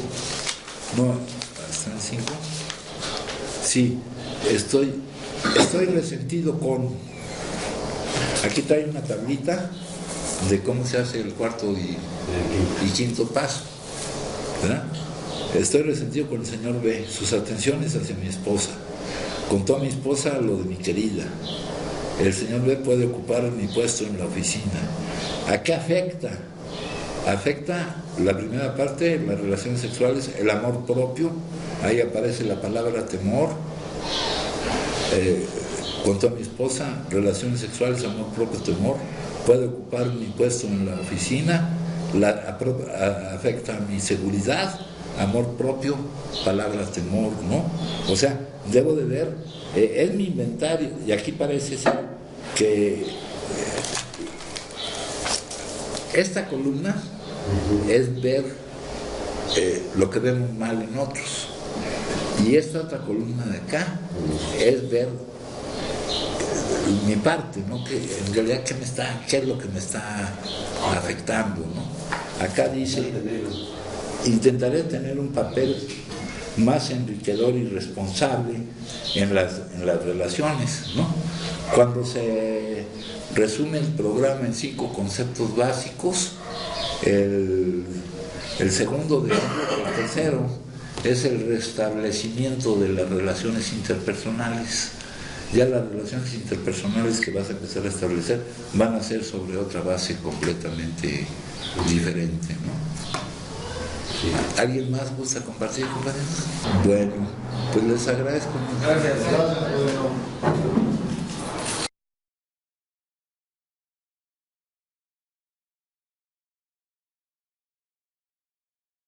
no, ¿está en 5? Sí, estoy resentido con... Aquí trae una tablita de cómo se hace el cuarto y quinto paso, ¿verdad? Estoy resentido con el señor B, sus atenciones hacia mi esposa. Contó a mi esposa lo de mi querida. El señor B puede ocupar mi puesto en la oficina. ¿A qué afecta? Afecta la primera parte, las relaciones sexuales, el amor propio. Ahí aparece la palabra temor. Contó a mi esposa, relaciones sexuales, amor propio, temor. Puede ocupar mi puesto en la oficina. Afecta a mi seguridad, amor propio, palabra temor, ¿no? O sea, debo de ver, es mi inventario, y aquí parece ser que esta columna es ver lo que vemos mal en otros, y esta otra columna de acá es ver mi parte, ¿no? Que en realidad qué es lo que me está afectando, ¿no? Acá dice, intentaré tener un papel más enriquecedor y responsable en las relaciones, ¿no? Cuando se resume el programa en 5 conceptos básicos, el segundo de el tercero es el restablecimiento de las relaciones interpersonales. Ya las relaciones interpersonales que vas a empezar a establecer van a ser sobre otra base completamente diferente, ¿no? Sí. ¿Alguien más gusta compartir, compañeros? Bueno, pues les agradezco mucho. Gracias.